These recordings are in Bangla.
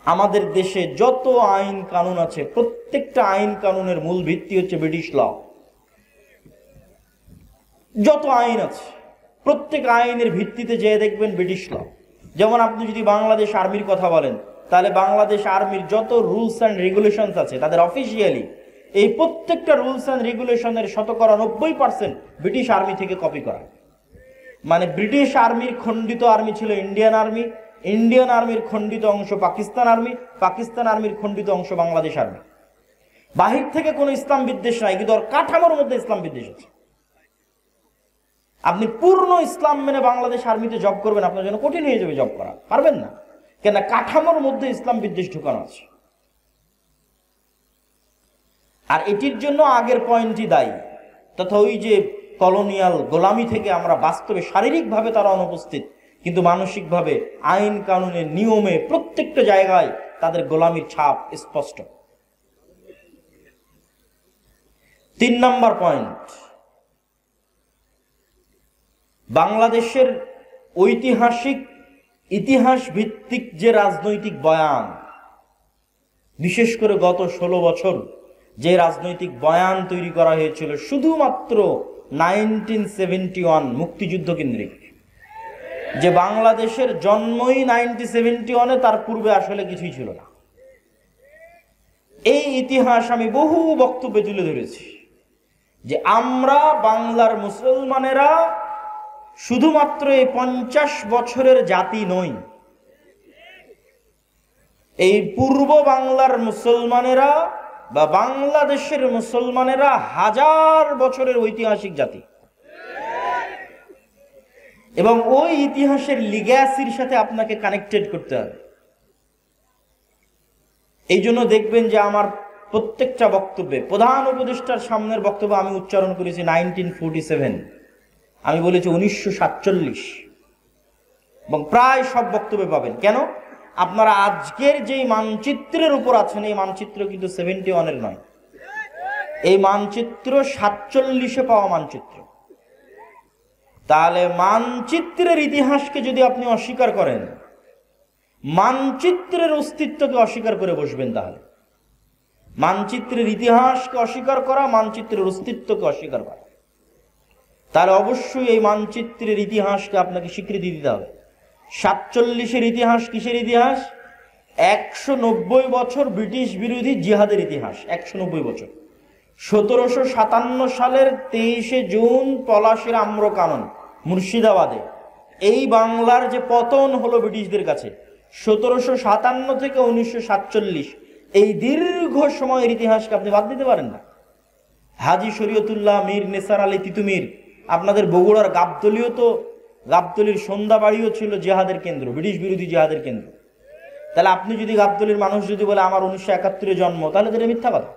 আমাদের দেশে যত আইন কানুন আছে প্রত্যেকটা আইন কানুনের মূল ভিত্তি হচ্ছে ব্রিটিশ ল। যত আইন আছে প্রত্যেক আইনের ভিত্তিতে যে দেখবেন ব্রিটিশ ল। যেমন আপনি যদি বাংলাদেশ আর্মির কথা বলেন, তাহলে বাংলাদেশ আর্মির যত রুলস অ্যান্ড রেগুলেশনস আছে তাদের অফিসিয়ালি এই প্রত্যেকটা রুলস অ্যান্ড রেগুলেশনের 90% ব্রিটিশ আর্মি থেকে কপি করা। মানে ব্রিটিশ আর্মির খণ্ডিত আর্মি ছিল ইন্ডিয়ান আর্মি, ইন্ডিয়ান আর্মির খণ্ডিত অংশ পাকিস্তান আর্মি, পাকিস্তান আর্মির খণ্ডিত অংশ বাংলাদেশ আর্মি। বাহির থেকে কোনো ইসলাম বিদ্বেষ নাই, কিন্তু ওর কাঠামোর মধ্যে ইসলাম বিদ্বেষ আছে। আপনি পূর্ণ ইসলাম মেনে বাংলাদেশ আর্মিতে জব করবেন, আপনার জন্য কঠিন হয়ে যাবে, জব করা পারবেন না, কেন কাঠামোর মধ্যে ইসলাম বিদ্বেষ ঢুকানো আছে। আর এটির জন্য আগের পয়েন্টই দায়ী, তথা ওই যে কলোনিয়াল গোলামি থেকে আমরা বাস্তবে শারীরিকভাবে তারা অনুপস্থিত, কিন্তু মানসিকভাবে আইন কানুনের নিয়মে প্রত্যেকটা জায়গায় তাদের গোলামির ছাপ স্পষ্ট। 3 নম্বর পয়েন্ট, বাংলাদেশের ঐতিহাসিক ইতিহাস ভিত্তিক যে রাজনৈতিক বয়ান, বিশেষ করে গত 16 বছর যে রাজনৈতিক বয়ান তৈরি করা হয়েছিল শুধুমাত্র 1971 মুক্তিযুদ্ধ কেন্দ্রিক, যে বাংলাদেশের জন্মই 1971-এ, তার পূর্বে আসলে কিছুই ছিল না। এই ইতিহাস আমি বহু বক্তব্যে তুলে ধরেছি যে আমরা বাংলার মুসলমানেরা শুধুমাত্র এই 50 বছরের জাতি নই, এই পূর্ব বাংলার মুসলমানেরা বা বাংলাদেশের মুসলমানেরা 1000 বছরের ঐতিহাসিক জাতি, এবং ওই ইতিহাসের লিগ্যাসির সাথে আপনাকে কানেক্টেড করতে হবে। এই জন্য দেখবেন যে আমার প্রত্যেকটা বক্তব্যে প্রধান উপদেষ্টার সামনের বক্তব্য আমি উচ্চারণ করেছি 1947, আমি বলেছি 1947, এবং প্রায় সব বক্তব্যে পাবেন। কেন? আপনারা আজকের যেই মানচিত্রের উপর আছেন, এই মানচিত্র কিন্তু 71-এর নয়, এই মানচিত্র 47-এ পাওয়া মানচিত্র। তাহলে মানচিত্রের ইতিহাসকে যদি আপনি অস্বীকার করেন, মানচিত্রের অস্তিত্বকে অস্বীকার করে বসবেন, তাহলে মানচিত্রের ইতিহাসকে অস্বীকার করা, মানচিত্রের অস্তিত্বকে অস্বীকার করা, তাহলে অবশ্যই এই মানচিত্রের ইতিহাসকে আপনাকে স্বীকৃতি দিতে হবে। 47-এর ইতিহাস কিসের ইতিহাস? 190 বছর ব্রিটিশ বিরোধী জিহাদের ইতিহাস। 190 বছর। 1757 সালের 23শে জুন পলাশির আম্রকানন মুর্শিদাবাদে এই বাংলার যে পতন হলো ব্রিটিশদের কাছে, 1757 থেকে 1947, এই দীর্ঘ সময়ের ইতিহাসকে আপনি বাদ দিতে পারেন না। হাজী শরীয়তুল্লাহ মীর নেসার আলী তিতুমির, আপনাদের বগুড়ার গাবতলীও তো, গাবতলীর সন্ধ্যাবাড়িও ছিল জিহাদের কেন্দ্র, ব্রিটিশ বিরোধী জিহাদের কেন্দ্র। তাহলে আপনি যদি গাবতলীর মানুষ যদি বলে আমার 1971-এ জন্ম, তাহলে তো এটা মিথ্যা কথা।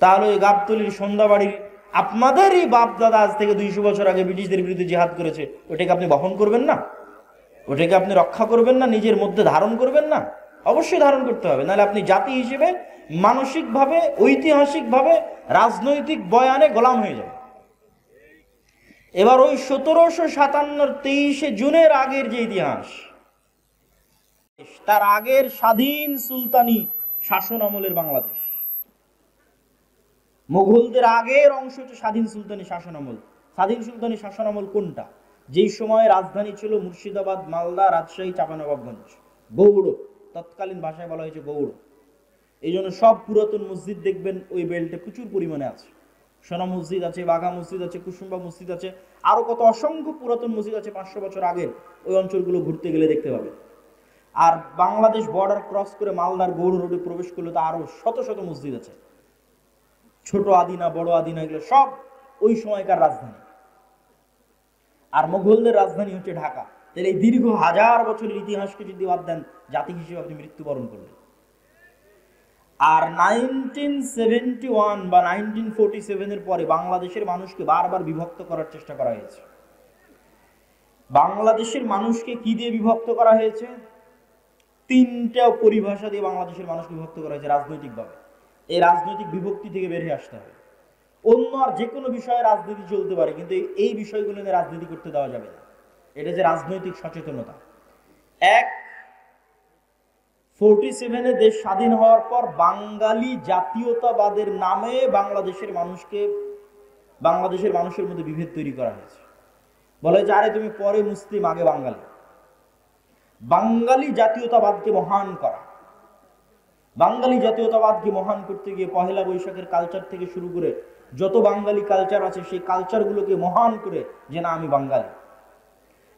তাহলে ওই গাবতলীর সন্ধ্যাবাড়ির আপনাদেরই বাপ দাদা আজ থেকে 200 বছর আগে ব্রিটিশদের বিরুদ্ধে জিহাদ করেছে, ওটাকে আপনি বহন করবেন না? ওটাকে আপনি রক্ষা করবেন না? নিজের মধ্যে ধারণ করবেন না? অবশ্যই ধারণ করতে হবে, নাহলে আপনি জাতি হিসেবে মানসিকভাবে, ঐতিহাসিকভাবে, রাজনৈতিক বয়ানে গোলাম হয়ে যাবে। এবার ওই 1757-র 23শে জুনের আগের যে ইতিহাস, তার আগের স্বাধীন সুলতানি শাসন আমলের বাংলাদেশ, মুঘলদের আগের অংশ হচ্ছে স্বাধীন সুলতানি শাসন আমল। স্বাধীন সুলতানি শাসন আমল কোনটা? যেই সময় রাজধানী ছিল মুর্শিদাবাদ, মালদা, রাজশাহী, চাঁপানবাবগঞ্জ, গৌড়, তৎকালীন ভাষায় বলা হয়েছে গৌড়। এই জন্য সব পুরাতন মসজিদ দেখবেন ওই বেল্টে প্রচুর পরিমাণে আছে। সোনা মসজিদ আছে, বাঘা মসজিদ আছে, কুসুম্বা মসজিদ আছে, আরো কত অসংখ্য পুরাতন মসজিদ আছে 500 বছর আগের। ওই অঞ্চলগুলো ঘুরতে গেলে দেখতে পাবে। আর বাংলাদেশ বর্ডার ক্রস করে মালদার গৌড় রোডে প্রবেশ করলে তো আরো শত শত মসজিদ আছে, ছোট আদিনা, বড় আদিনা, এগুলো সব ওই সময়কার রাজধানী। আর মুঘলদের রাজধানী হচ্ছে ঢাকা। তাহলে এই দীর্ঘ 1000 বছরের ইতিহাসকে যদি বাদ দেন, জাতি হিসেবে আপনি মৃত্যুবরণ করলেন। আর 1971 বা 1947-এর পরে বাংলাদেশের মানুষকে বারবার বিভক্ত করার চেষ্টা করা হয়েছে। বাংলাদেশের মানুষকে কি দিয়ে বিভক্ত করা হয়েছে? 3টা পরিভাষা দিয়ে বাংলাদেশের মানুষকে বিভক্ত করা হয়েছে রাজনৈতিকভাবে। এই রাজনৈতিক বিভক্তি থেকে বেরিয়ে আসতে হবে। অন্য আর যে কোনো বিষয়ে রাজনীতি চলতে পারে, কিন্তু এই বিষয়গুলো নিয়ে রাজনীতি করতে দেওয়া যাবে না। এটা যে রাজনৈতিক সচেতনতা। 1, 47-এ দেশ স্বাধীন হওয়ার পর বাঙালি জাতীয়তাবাদের নামে বাংলাদেশের মানুষের মধ্যে বিভেদ তৈরি করা হয়েছে। বলে যে আরে তুমি পরে মুসলিম, আগে বাঙালি। বাঙালি জাতীয়তাবাদকে মহান করা, বাঙালি জাতীয়তাবাদকে মহান করতে গিয়ে পহেলা বৈশাখের কালচার থেকে শুরু করে যত বাঙালি কালচার আছে সেই কালচারগুলোকে মহান করে যে না আমি বাঙালি।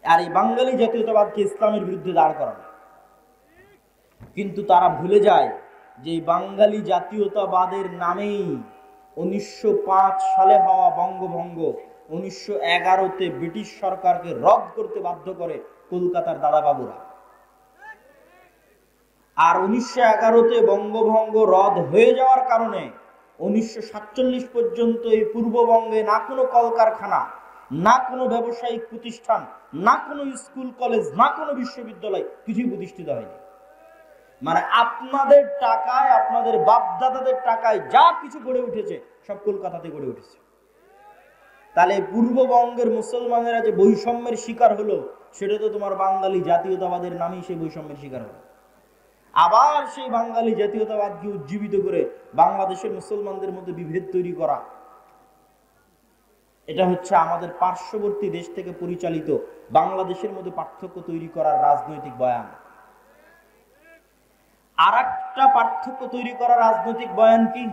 আর এই বাঙালি জাতীয়তাবাদকে ইসলামের বিরুদ্ধে দাঁড় করানো। কিন্তু তারা ভুলে যায় যে বাঙালি জাতীয়তাবাদের নামেই 1905 সালে হওয়া বঙ্গভঙ্গ 1911-তে ব্রিটিশ সরকারকে রদ করতে বাধ্য করে কলকাতার দাদাবাবুরা। আর 1911-তে বঙ্গভঙ্গ রদ হয়ে যাওয়ার কারণে 1947 পর্যন্ত এই পূর্ববঙ্গে না কোনো কলকারখানা, না কোনো ব্যবসায়িক প্রতিষ্ঠান, না কোনো স্কুল কলেজ, না কোনো বিশ্ববিদ্যালয় কিছুই প্রতিষ্ঠিত হয়নি। মানে আপনাদের টাকায়, আপনাদের বাপদাদাদের টাকায় যা কিছু গড়ে উঠেছে সব কলকাতাতে গড়ে উঠেছে। তাহলে পূর্ববঙ্গের মুসলমানেরা যে বৈষম্যের শিকার হলো, সেটা তো তোমার বাঙালি জাতীয়তাবাদের নামেই সেই বৈষম্যের শিকার হলো। আবার সেই বাঙালি জাতীয়তাবাদকে উজ্জীবিত করে বাংলাদেশের মুসলমানদের মধ্যে বিভেদ তৈরি করা, এটা হচ্ছে আমাদের পার্শ্ববর্তী দেশ থেকে পরিচালিত বাংলাদেশের মধ্যে পার্থক্য তৈরি করার রাজনৈতিক বয়ান। আর একটা পার্থক্য তৈরি করা রাজনৈতিক বয়ান কি?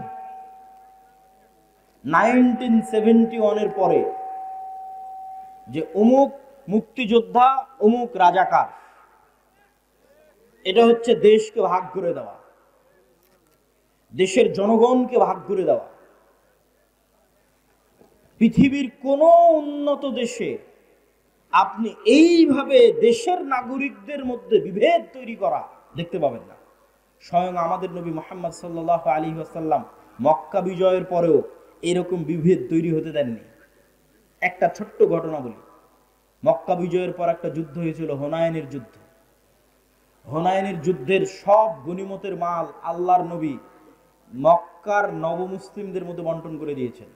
1971-এর পরে যে অমুক মুক্তিযোদ্ধা, অমুক রাজাকার, এটা হচ্ছে দেশকে ভাগ করে দেওয়া, দেশের জনগণকে ভাগ করে দেওয়া। পৃথিবীর কোন উন্নত দেশে আপনি এইভাবে দেশের নাগরিকদের মধ্যে বিভেদ তৈরি করা দেখতে পাবেন না। স্বয়ং আমাদের নবী মুহাম্মদ সাল্লাল্লাহু আলাইহি ওয়াসাল্লাম মক্কা বিজয়ের পরেও এরকম বিভেদ তৈরি হতে দেননি। একটা ছোট্ট ঘটনা বলি। মক্কা বিজয়ের পর একটা যুদ্ধ হয়েছিল, হুনাইনের যুদ্ধ। হুনাইনের যুদ্ধের সব গনিমতের মাল আল্লাহর নবী মক্কার নবমুসলিমদের মধ্যে বন্টন করে দিয়েছেন।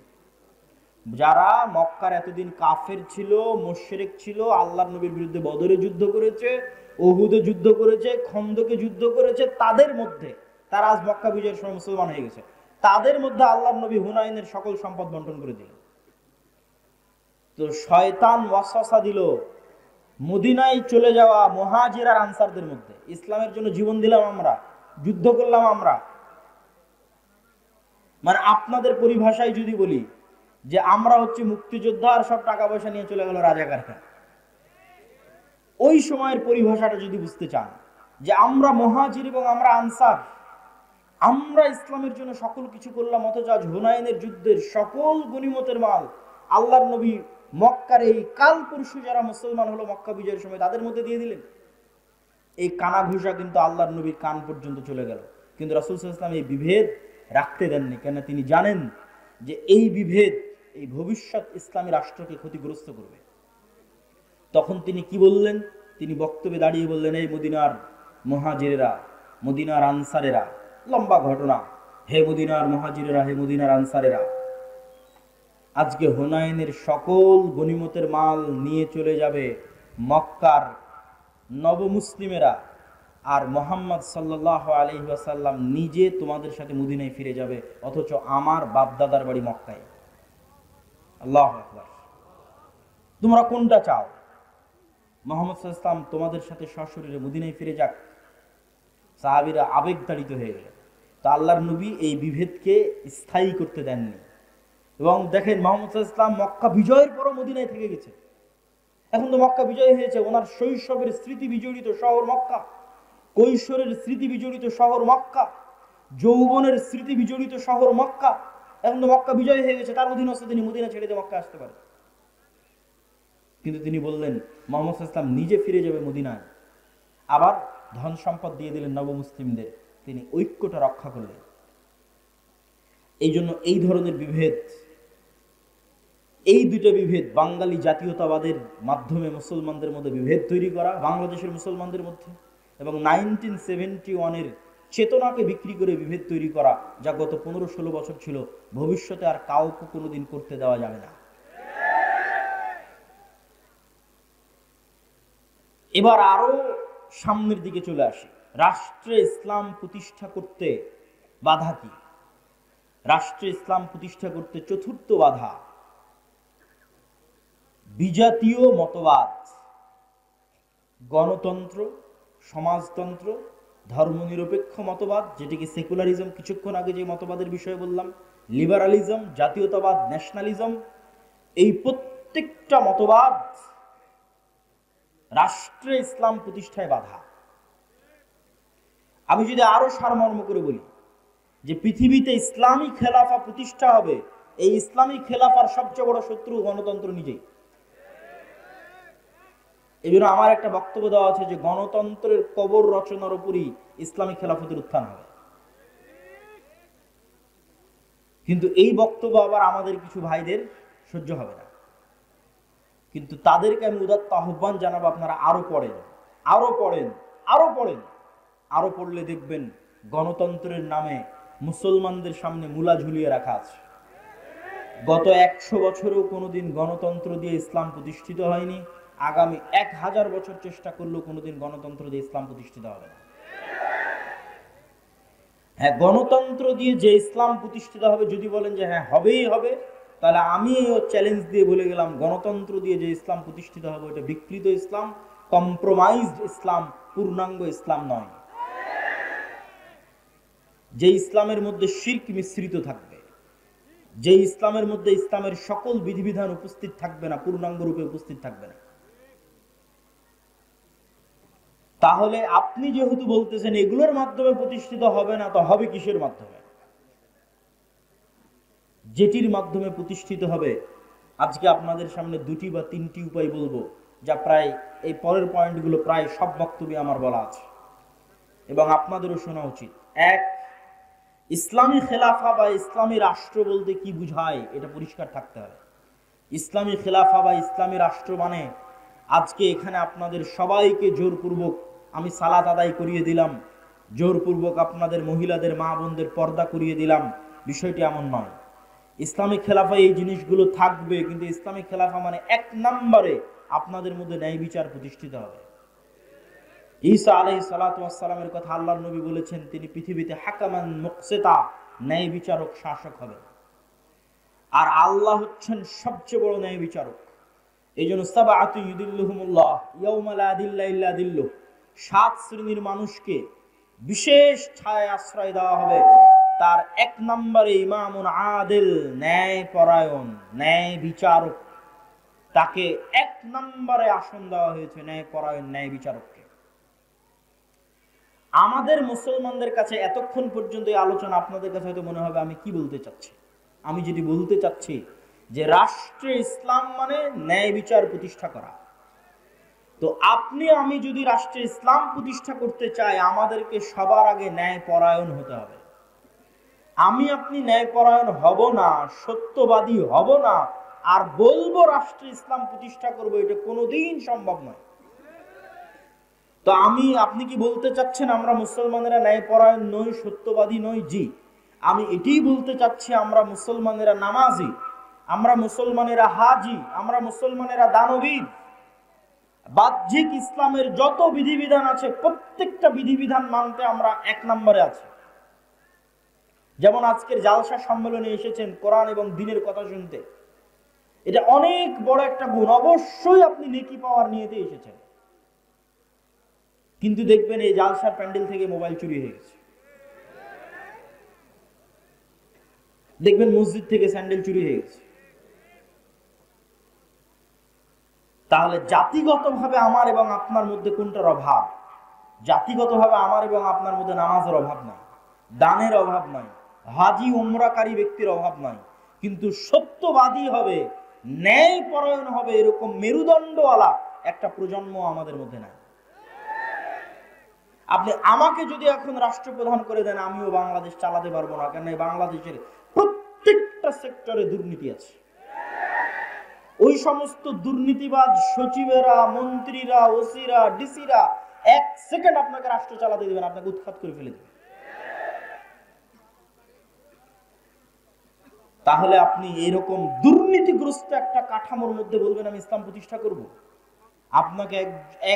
যারা মক্কার এতদিন কাফের ছিল, মুশরিক ছিল, আল্লাহর নবীর বিরুদ্ধে বদরে যুদ্ধ করেছে, উহুদে যুদ্ধ করেছে, খন্দকে যুদ্ধ করেছে, তাদের মধ্যে তারা আজ মক্কা বিজয়ের সময় মুসলমান হয়ে গেছে, তাদের মধ্যে আল্লাহর নবী হুনাইনের সকল সম্পদ বন্টন করে দিলেন। তো শয়তান ওয়াসওয়াসা দিল মদিনায় চলে যাওয়া মুহাজির আর আনসারদের মধ্যে, ইসলামের জন্য জীবন দিলাম আমরা, যুদ্ধ করলাম আমরা। মানে আপনাদের পরিভাষায় যদি বলি যে আমরা হচ্ছে মুক্তিযোদ্ধা আর সব টাকা পয়সা নিয়ে চলে গেল রাজাকারখানা, ওই সময়ের পরিভাষাটা যদি বুঝতে চান যে আমরা মুহাজির এবং আমরা আনসার, আমরা ইসলামের জন্য সকল কিছু করলাম, অথচ আজ হুনাইনের যুদ্ধের সকল গনিমতের মাল আল্লাহর নবী মক্কার এই কাল পরশু যারা মুসলমান হলো মক্কা বিজয়ের সময় তাদের মধ্যে দিয়ে দিলেন। এই কানা ঘুষা কিন্তু আল্লাহর নবীর কান পর্যন্ত চলে গেল। কিন্তু রাসূল সাল্লাল্লাহু আলাইহি ওয়াসাল্লাম এই বিভেদ রাখতে দেননি, কেন তিনি জানেন যে এই বিভেদ এই ভবিষ্যৎ ইসলামী রাষ্ট্রকে ক্ষতিগ্রস্ত করবে। তখন তিনি কি বললেন? তিনি বক্তব্যে দাঁড়িয়ে বললেন, এই মদিনার মুহাজিরেরা, মদিনার আনসারেরা, লম্বা ঘটনা, হে মদিনার মুহাজিরেরা, হে মদিনার আনসারেরা, আজকে হুনাইনের সকল গনিমতের মাল নিয়ে চলে যাবে মক্কার নবমুসলিমেরা, আর মুহাম্মদ সাল্লাল্লাহু আলাইহি ওয়াসাল্লাম নিজে তোমাদের সাথে মদিনায় ফিরে যাবে, অথচ আমার বাপদাদার বাড়ি মক্কায়। আল্লাহু আকবার। তোমরা কোনটা চাও? মুহাম্মদ সাল্লাল্লাহু আলাইহি ওয়াসাল্লাম তোমাদের সাথে সশরীরে মদিনায় ফিরে যাক? সাহাবীরা আবেগতাড়িত হয়ে গেলেন। তো আল্লাহর নবী এই বিভেদকে স্থায়ী করতে দেননি। এবং দেখেন মুহাম্মদ সাল্লাল্লাহু আলাইহি ওয়াসাল্লাম মক্কা বিজয়ের পরও মদিনায় থেকে গেছে। এখন তো মক্কা বিজয় হয়েছে, ওনার শৈশবের স্মৃতি বিজড়িত শহর মক্কা, কৈশোরের স্মৃতি বিজড়িত শহর মক্কা, যৌবনের স্মৃতি বিজড়িত শহর মক্কা। এখন তো মক্কা বিজয় হয়ে গেছে, তার অধীনস্থ তিনি মদিনা ছেড়ে দিয়ে মক্কা আসতে পারেন। কিন্তু তিনি বললেন মুহাম্মদ সাল্লাল্লাহু আলাইহি ওয়াসাল্লাম নিজে ফিরে যাবে মদিনায়, আবার ধন সম্পদ দিয়ে দিলেন নবমুসলিমদের। তিনি ঐক্যটা রক্ষা করলেন। এই জন্য এই ধরনের বিভেদ, এই দুটো বিভেদ, বাঙালি জাতীয়তাবাদের মাধ্যমে মুসলমানদের মধ্যে বিভেদ তৈরি করা বাংলাদেশের মুসলমানদের মধ্যে, এবং 1971-এর চেতনাকে বিক্রি করে বিভেদ তৈরি করা, যা গত 15-16 বছর ছিল, ভবিষ্যতে আর কাউকে কোনোদিন করতে দেওয়া যাবে না। এবার আরো সামনের দিকে চলে আসি। রাষ্ট্রে ইসলাম প্রতিষ্ঠা করতে বাধা কি? রাষ্ট্রে ইসলাম প্রতিষ্ঠা করতে চতুর্থ বাধা বিজাতীয় মতবাদ, গণতন্ত্র, সমাজতন্ত্র, ধর্মনিরপেক্ষ মতবাদ, যেটিকে সেকুলারিজম, কিছুক্ষণ আগে যে মতবাদের বিষয়ে বললাম, লিবারালিজম, জাতীয়তাবাদ, ন্যাশনালিজম, এই প্রত্যেকটা মতবাদ রাষ্ট্রে ইসলাম প্রতিষ্ঠায় বাধা। আমি যদি আরো সারমর্ম করে বলি যে পৃথিবীতে ইসলামী খেলাফা প্রতিষ্ঠা হবে, এই ইসলামী খেলাফার সবচেয়ে বড় শত্রু গণতন্ত্র নিজেই। এই জন্য আমার একটা বক্তব্য দেওয়া আছে যে গণতন্ত্রের কবর রচনার উপরই ইসলামী খেলাফতের উত্থান হবে। কিন্তু এই বক্তব্য আবার আমাদের কিছু ভাইদের সহ্য হবে না, কিন্তু তাদেরকে আমি উদাত্ত আহ্বান জানাবো, আপনারা আরো পড়েন, আরো পড়েন, আরো পড়েন। আরো পড়লে দেখবেন গণতন্ত্রের নামে মুসলমানদের সামনে মূলা ঝুলিয়ে রাখা আছে। গত 100 বছরেও কোনোদিন গণতন্ত্র দিয়ে ইসলাম প্রতিষ্ঠিত হয়নি, আগামী 1000 বছর চেষ্টা করলেও কোনোদিন গণতন্ত্র দিয়ে ইসলাম প্রতিষ্ঠিত হবে না। হ্যাঁ, গণতন্ত্র দিয়ে যে ইসলাম প্রতিষ্ঠিত হবে, যদি বলেন যে হ্যাঁ হবেই হবে, তাহলে আমি চ্যালেঞ্জ দিয়ে বলে গেলাম গণতন্ত্র দিয়ে যে ইসলাম প্রতিষ্ঠিত হবে ওটা বিকৃত ইসলাম, কম্প্রোমাইজড ইসলাম, পূর্ণাঙ্গ ইসলাম নয়। যে ইসলামের মধ্যে শিরক মিশ্রিত থাকবে, যে ইসলামের মধ্যে ইসলামের সকল বিধিবিধান উপস্থিত থাকবে না, পূর্ণাঙ্গ রূপে উপস্থিত থাকবে না। তাহলে আপনি যেহেতু বলতেছেন এগুলোর মাধ্যমে প্রতিষ্ঠিত হবে না, তো হবে কিসের মাধ্যমে? যেটির মাধ্যমে প্রতিষ্ঠিত হবে, আজকে আপনাদের সামনে 2টি বা 3টি উপায় বলবো, যা প্রায় এই পরের পয়েন্টগুলো প্রায় সব বক্তব্যে আমার বলা আছে এবং আপনাদেরও শোনা উচিত। 1, ইসলামী খেলাফা বা ইসলামী রাষ্ট্র বলতে কি বুঝায় এটা পরিষ্কার থাকতে হবে। ইসলামী খেলাফা বা ইসলামী রাষ্ট্র মানে আজকে এখানে আপনাদের সবাইকে জোরপূর্বক আমি সালাত আদায় করিয়ে দিলাম, জোরপূর্বক আপনাদের মহিলাদের মা বোনদের পর্দা করিয়ে দিলাম, বিষয়টি এমন নয়। ইসলামিক খেলাফা এই জিনিসগুলো থাকবে, কিন্তু ইসলামিক খেলাফা মানে 1 নম্বরে আপনাদের মধ্যে ন্যায় বিচার প্রতিষ্ঠিত হবে। ঈসা আলাইহিস সালাতু ওয়াস সালামের কথা আল্লাহর নবী বলেছেন, তিনি পৃথিবীতে হাকামান মুকসিতা, ন্যায় বিচারক, শাসক হবেন। আর আল্লাহ হচ্ছেন সবচেয়ে বড় ন্যায় বিচারক। এই জন্য সাবআতু ইউদিল্লুহুমুল্লাহ ইয়াউমা লা দিল্লা ইল্লা দিল্লুহ, 7 শ্রেণীর মানুষকে বিশেষ ছায়ায় আশ্রয় দেওয়া হবে। তার 1 নম্বরে ইমামুন আদিল, ন্যায় পরায়ণ, ন্যায় বিচারক। তাকে 1 নম্বরে আসন দেওয়া হয়েছে, ন্যায় পরায়ণ, ন্যায় বিচারককে। আমাদের মুসলমানদের কাছে এতক্ষণ পর্যন্ত এই আলোচনা আপনাদের কাছে হয়তো মনে হবে আমি কি বলতে চাচ্ছি। আমি যেটি বলতে চাচ্ছি যে রাষ্ট্রে ইসলাম মানে ন্যায় বিচার প্রতিষ্ঠা করা। তো আপনি আমি যদি রাষ্ট্রে ইসলাম প্রতিষ্ঠা করতে চাই, আমাদেরকে সবার আগে ন্যায় পরায়ণ হতে হবে। আমি আপনি ন্যায় পরায়ণ হব না, সত্যবাদী হব না, আর বলবো রাষ্ট্রে ইসলাম প্রতিষ্ঠা করব, এটা কোনোদিন সম্ভব নয়। তো আপনি কি বলতে চাচ্ছেন আমরা মুসলমানেরা ন্যায়পরায়ণ নই, সত্যবাদী নই? জি, আমি এটাই বলতে চাচ্ছি আমরা মুসলমানেরা নামাজি, আমরা মুসলমানেরা হাজি, আমরা মুসলমানেরা দানবীর। বাহ্যিক ইসলামের যত বিধিবিধান আছে প্রত্যেকটা বিধিবিধান মানতে আমরা 1 নম্বরে আছি। যেমন আজকের জালসা সম্মেলনে এসেছেন কোরআন এবং দ্বীনের কথা শুনতে, এটা অনেক বড় একটা গুণ। অবশ্যই আপনি নেকি পাওয়ার নিয়েতে এসেছেন, কিন্তু দেখবেন এই জালসার প্যান্ডেল থেকে মোবাইল চুরি হয়ে গেছে, দেখবেন মসজিদ থেকে স্যান্ডেল চুরি হয়ে গেছে। তাহলে জাতিগতভাবে আমার এবং আপনার মধ্যে কোনটার অভাব? জাতিগতভাবে আমার এবং আপনার মধ্যে নামাজের অভাব নাই, দানের অভাব নাই, হাজি উমরাকারী ব্যক্তির অভাব নাই, কিন্তু সত্যবাদী হবে, ন্যায় পরায়ণ হবে, এরকম মেরুদণ্ডওয়ালা একটা প্রজন্ম আমাদের মধ্যে নাই। আপনি আমাকে যদি এখন রাষ্ট্রপ্রধান করে দেন, আমিও বাংলাদেশ চালাতে পারবো না, কেন বাংলাদেশের প্রত্যেকটা সেক্টরে দুর্নীতি আছে। ওই সমস্ত দুর্নীতিবাজ সচিবেরা, মন্ত্রীরা, ওসিরা, ডিসিরা 1 সেকেন্ড আপনাকে রাষ্ট্র চালাতে দেবেন, আপনাকে উৎখাত করে ফেলে দেবেন। তাহলে আপনি এরকম দুর্নীতিগ্রস্ত একটা কাঠামোর মধ্যে বলবেন আমি ইসলাম প্রতিষ্ঠা করব? আপনাকে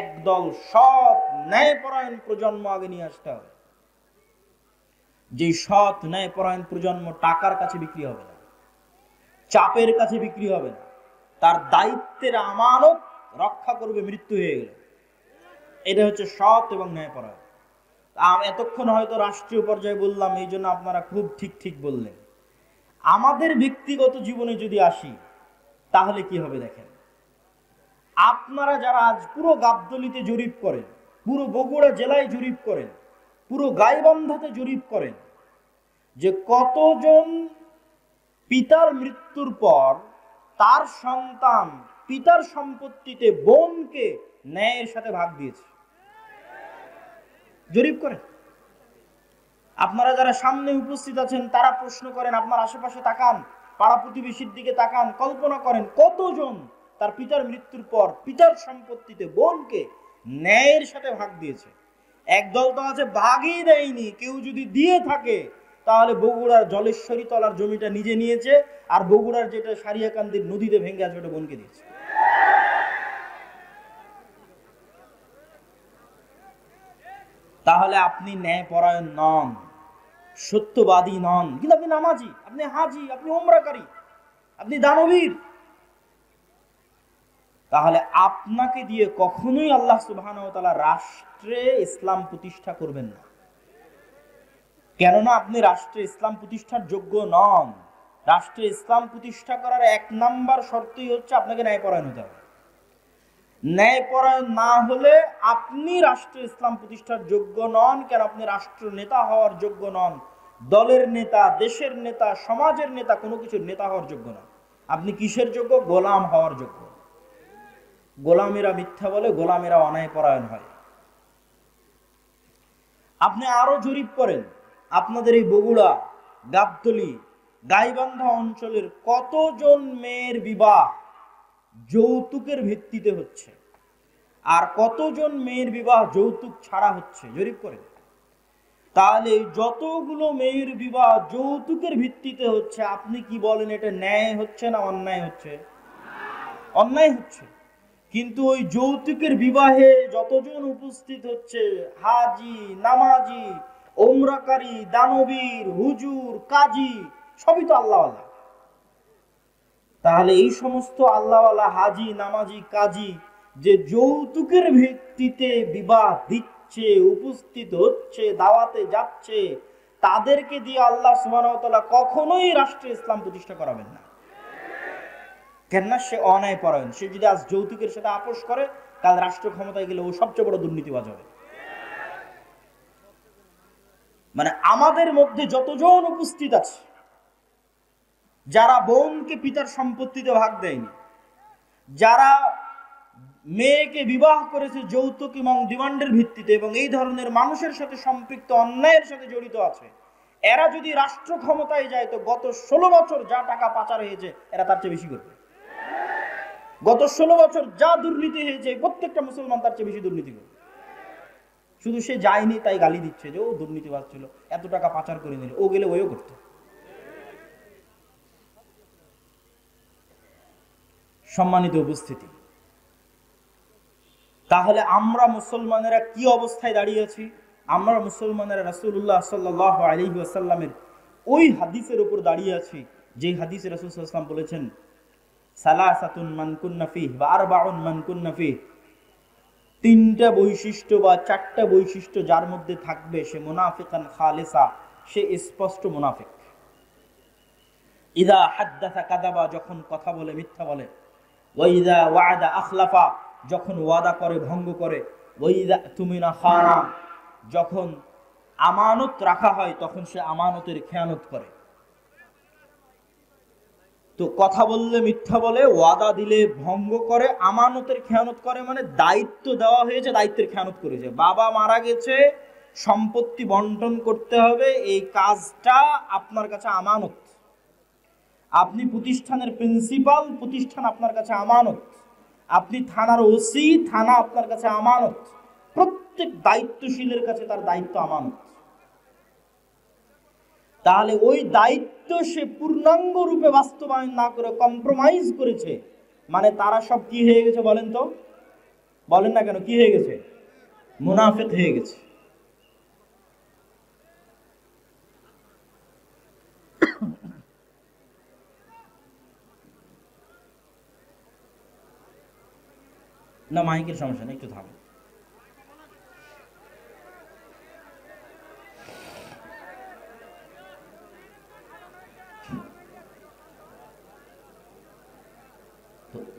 একদল সৎ ন্যায়পরায়ণ প্রজন্ম আগে নিয়ে আসতে হবে। যে সৎ ন্যায়পরায়ণ প্রজন্ম টাকার কাছে বিক্রি হবে না, চাপের কাছে বিক্রি হবে না, তার দায়িত্বের আমানত রক্ষা করবে মৃত্যু হয়ে গেলে। এটা হচ্ছে সৎ এবং ন্যায়পরায়ণ। এতক্ষণ হয়তো রাষ্ট্রীয় পর্যায়ে বললাম, এই জন্য আপনারা খুব ঠিক ঠিক বললেন। আমাদের ব্যক্তিগত জীবনে যদি আসি তাহলে কি হবে দেখেন। আপনারা যারা আজ পুরো গাবতলীতে জরিপ করেন, পুরো বগুড়া জেলায় জরিপ করেন, পুরো গাইবান্ধাতে জরিপ করেন যে কতজন পিতার মৃত্যুর পর তার সন্তান পিতার সম্পত্তিতে বোনকে ন্যায়ের সাথে ভাগ দিয়েছে, জরিপ করেন। আপনারা যারা সামনে উপস্থিত আছেন তারা প্রশ্ন করেন, আপনার আশেপাশে তাকান, পাড়া প্রতিবেশীর দিকে তাকান, কল্পনা করেন কতজন তার পিতার মৃত্যুর পর পিতার সম্পত্তিতে বোনকে ন্যায়ের সাথে ভাগ দিয়েছে। একদল তো আছে ভাগই দেয়নি, কেউ যদি দিয়ে থাকে তাহলে বগুড়ার জলেশ্বরী তলার জমিটা নিজে নিয়েছে, আর বগুড়ার যেটা সারিয়াকান্দির নদীতে ভেঙে আছে ওটা বোনকে দিয়েছে। তাহলে আপনি ন্যায়পরায়ণ নন, সত্যবাদী নন, কিন্তু আপনি নামাজি, আপনি হাজি, আপনি ওমরাকারী, আপনি দানবীর। তাহলে আপনাকে দিয়ে কখনোই আল্লাহ সুবহানাহু ওয়া তাআলা রাষ্ট্রে ইসলাম প্রতিষ্ঠা করবেন না। কেননা আপনি রাষ্ট্রে ইসলাম প্রতিষ্ঠার যোগ্য নন। রাষ্ট্রে ইসলাম প্রতিষ্ঠা করার এক নাম্বার শর্তই হচ্ছে আপনাকে ন্যায়পরায়ণ হতে হবে। ন্যায়পরায়ণ না হলে আপনি রাষ্ট্রে ইসলাম প্রতিষ্ঠার যোগ্য নন। কেন? আপনি রাষ্ট্র নেতা হওয়ার যোগ্য নন, দলের নেতা, দেশের নেতা, সমাজের নেতা, কোনো কিছুর নেতা হওয়ার যোগ্য নন। আপনি কিসের যোগ্য? গোলাম হওয়ার যোগ্য। গোলামেরা মিথ্যা বলে, গোলামেরা অন্যায়পরায়ণ হয়। আপনি আরো জরিপ করেন, আপনাদের এই বগুড়া, গাবতলী, গাইবান্ধা অঞ্চলের কতজন মেয়ের বিবাহ যৌতুকের ভিত্তিতে হচ্ছে, আর কতজন মেয়ের বিবাহ যৌতুক ছাড়া হচ্ছে, জরিপ করেন। তাহলে যতগুলো মেয়ের বিবাহ যৌতুকের ভিত্তিতে হচ্ছে, আপনি কি বলেন এটা ন্যায় হচ্ছে না অন্যায় হচ্ছে? অন্যায় হচ্ছে। কিন্তু ওই যৌতুকের বিবাহে যতজন উপস্থিত হচ্ছে, হাজি, নামাজি, ওমরাকারী, দানবীর, হুজুর, কাজী, সবই তো আল্লাহওয়ালা। তাহলে এই সমস্ত আল্লাহওয়ালা হাজি, নামাজি, কাজী যে যৌতুকের ভিত্তিতে বিবাহ দিচ্ছে, উপস্থিত হচ্ছে, দাওয়াতে যাচ্ছে, তাদেরকে দিয়ে আল্লাহ সুবহানাহু ওয়া তাআলা কখনোই রাষ্ট্রে ইসলাম প্রতিষ্ঠা করাবেন না। কেননা সে অন্যায়পরায়ণ। সে যদি আজ যৌতুকের সাথে আপোষ করে, কাল রাষ্ট্র ক্ষমতায় গেলে ও সবচেয়ে বড় দুর্নীতিবাজ হবে। মানে আমাদের মধ্যে যতজন উপস্থিত আছে যারা বোনকে পিতার সম্পত্তিতে ভাগ দেয়নি, যারা মেয়েকে বিবাহ করেছে যৌতুক এবং ডিমান্ডের ভিত্তিতে, এবং এই ধরনের মানুষের সাথে সম্পৃক্ত, অন্যায়ের সাথে জড়িত আছে, এরা যদি রাষ্ট্র ক্ষমতায় যায় তো গত 16 বছর যা টাকা পাচার হয়েছে এরা তার চেয়ে বেশি করবে। গত 16 বছর যা দুর্নীতি হয়েছে প্রত্যেকটা মুসলমান তার চেয়ে বেশি দুর্নীতি করবে। শুধু সে যায়নি তাই গালি দিচ্ছে যে ও দুর্নীতিবাজ ছিল, এত টাকা পাচার করে নিল, ও গেলে ওইও করতো। সম্মানিত উপস্থিতি, তাহলে আমরা মুসলমানেরা কি অবস্থায় দাঁড়িয়ে আছি? আমরা মুসলমানেরা রাসূলুল্লাহ সাল্লাল্লাহু আলাইহি ওয়াসাল্লামের ওই হাদিসের উপর দাঁড়িয়ে আছি যে হাদিসে রাসূল সাল্লাল্লাহু আলাইহি ওয়াসাল্লাম বলেছেন, সালাসাতুন মান কুন্না ফিহি ওয়া আরবাউন মান কুন্না ফিহি, তিনটা বৈশিষ্ট্য বা চারটা বৈশিষ্ট্য যার মধ্যে থাকবে সে মুনাফিকান খালিসা, সে স্পষ্ট মুনাফিক। ইযা হাদ্দাসা কাযাবা, যখন কথা বলে মিথ্যা বলে, ওয়া ইযা ওয়া'আদা আখলাফা, যখন ওয়াদা করে ভঙ্গ করে, ওয়া ইযা তুমিনা খানা, যখন আমানত রাখা হয় তখন সে আমানতের খেয়ানত করে। তো কথা বললে মিথ্যা বলে, ওয়াদা দিলে ভঙ্গ করে, আমানতের খেয়ানত করে, মানে দায়িত্ব দেওয়া হয়েছে দায়িত্বের খেয়ানত করেছে। বাবা মারা গেছে, সম্পত্তি বন্টন করতে হবে, এই কাজটা আপনার কাছে আমানত। আপনি প্রতিষ্ঠানের প্রিন্সিপাল, প্রতিষ্ঠান আপনার কাছে আমানত। আপনি থানার ওসি, থানা আপনার কাছে আমানত। প্রত্যেক দায়িত্বশীলের কাছে তার দায়িত্ব আমানত। তাহলে ওই দায়িত্ব সে পূর্ণাঙ্গ রূপে বাস্তবায়ন না করে কম্প্রোমাইজ করেছে, মানে তারা সব কি হয়ে গেছে বলেন তো? বলেন না কেন, কি হয়ে গেছে? মুনাফিক হয়ে গেছে। না মাইকের সমস্যা নেই, একটু থামো।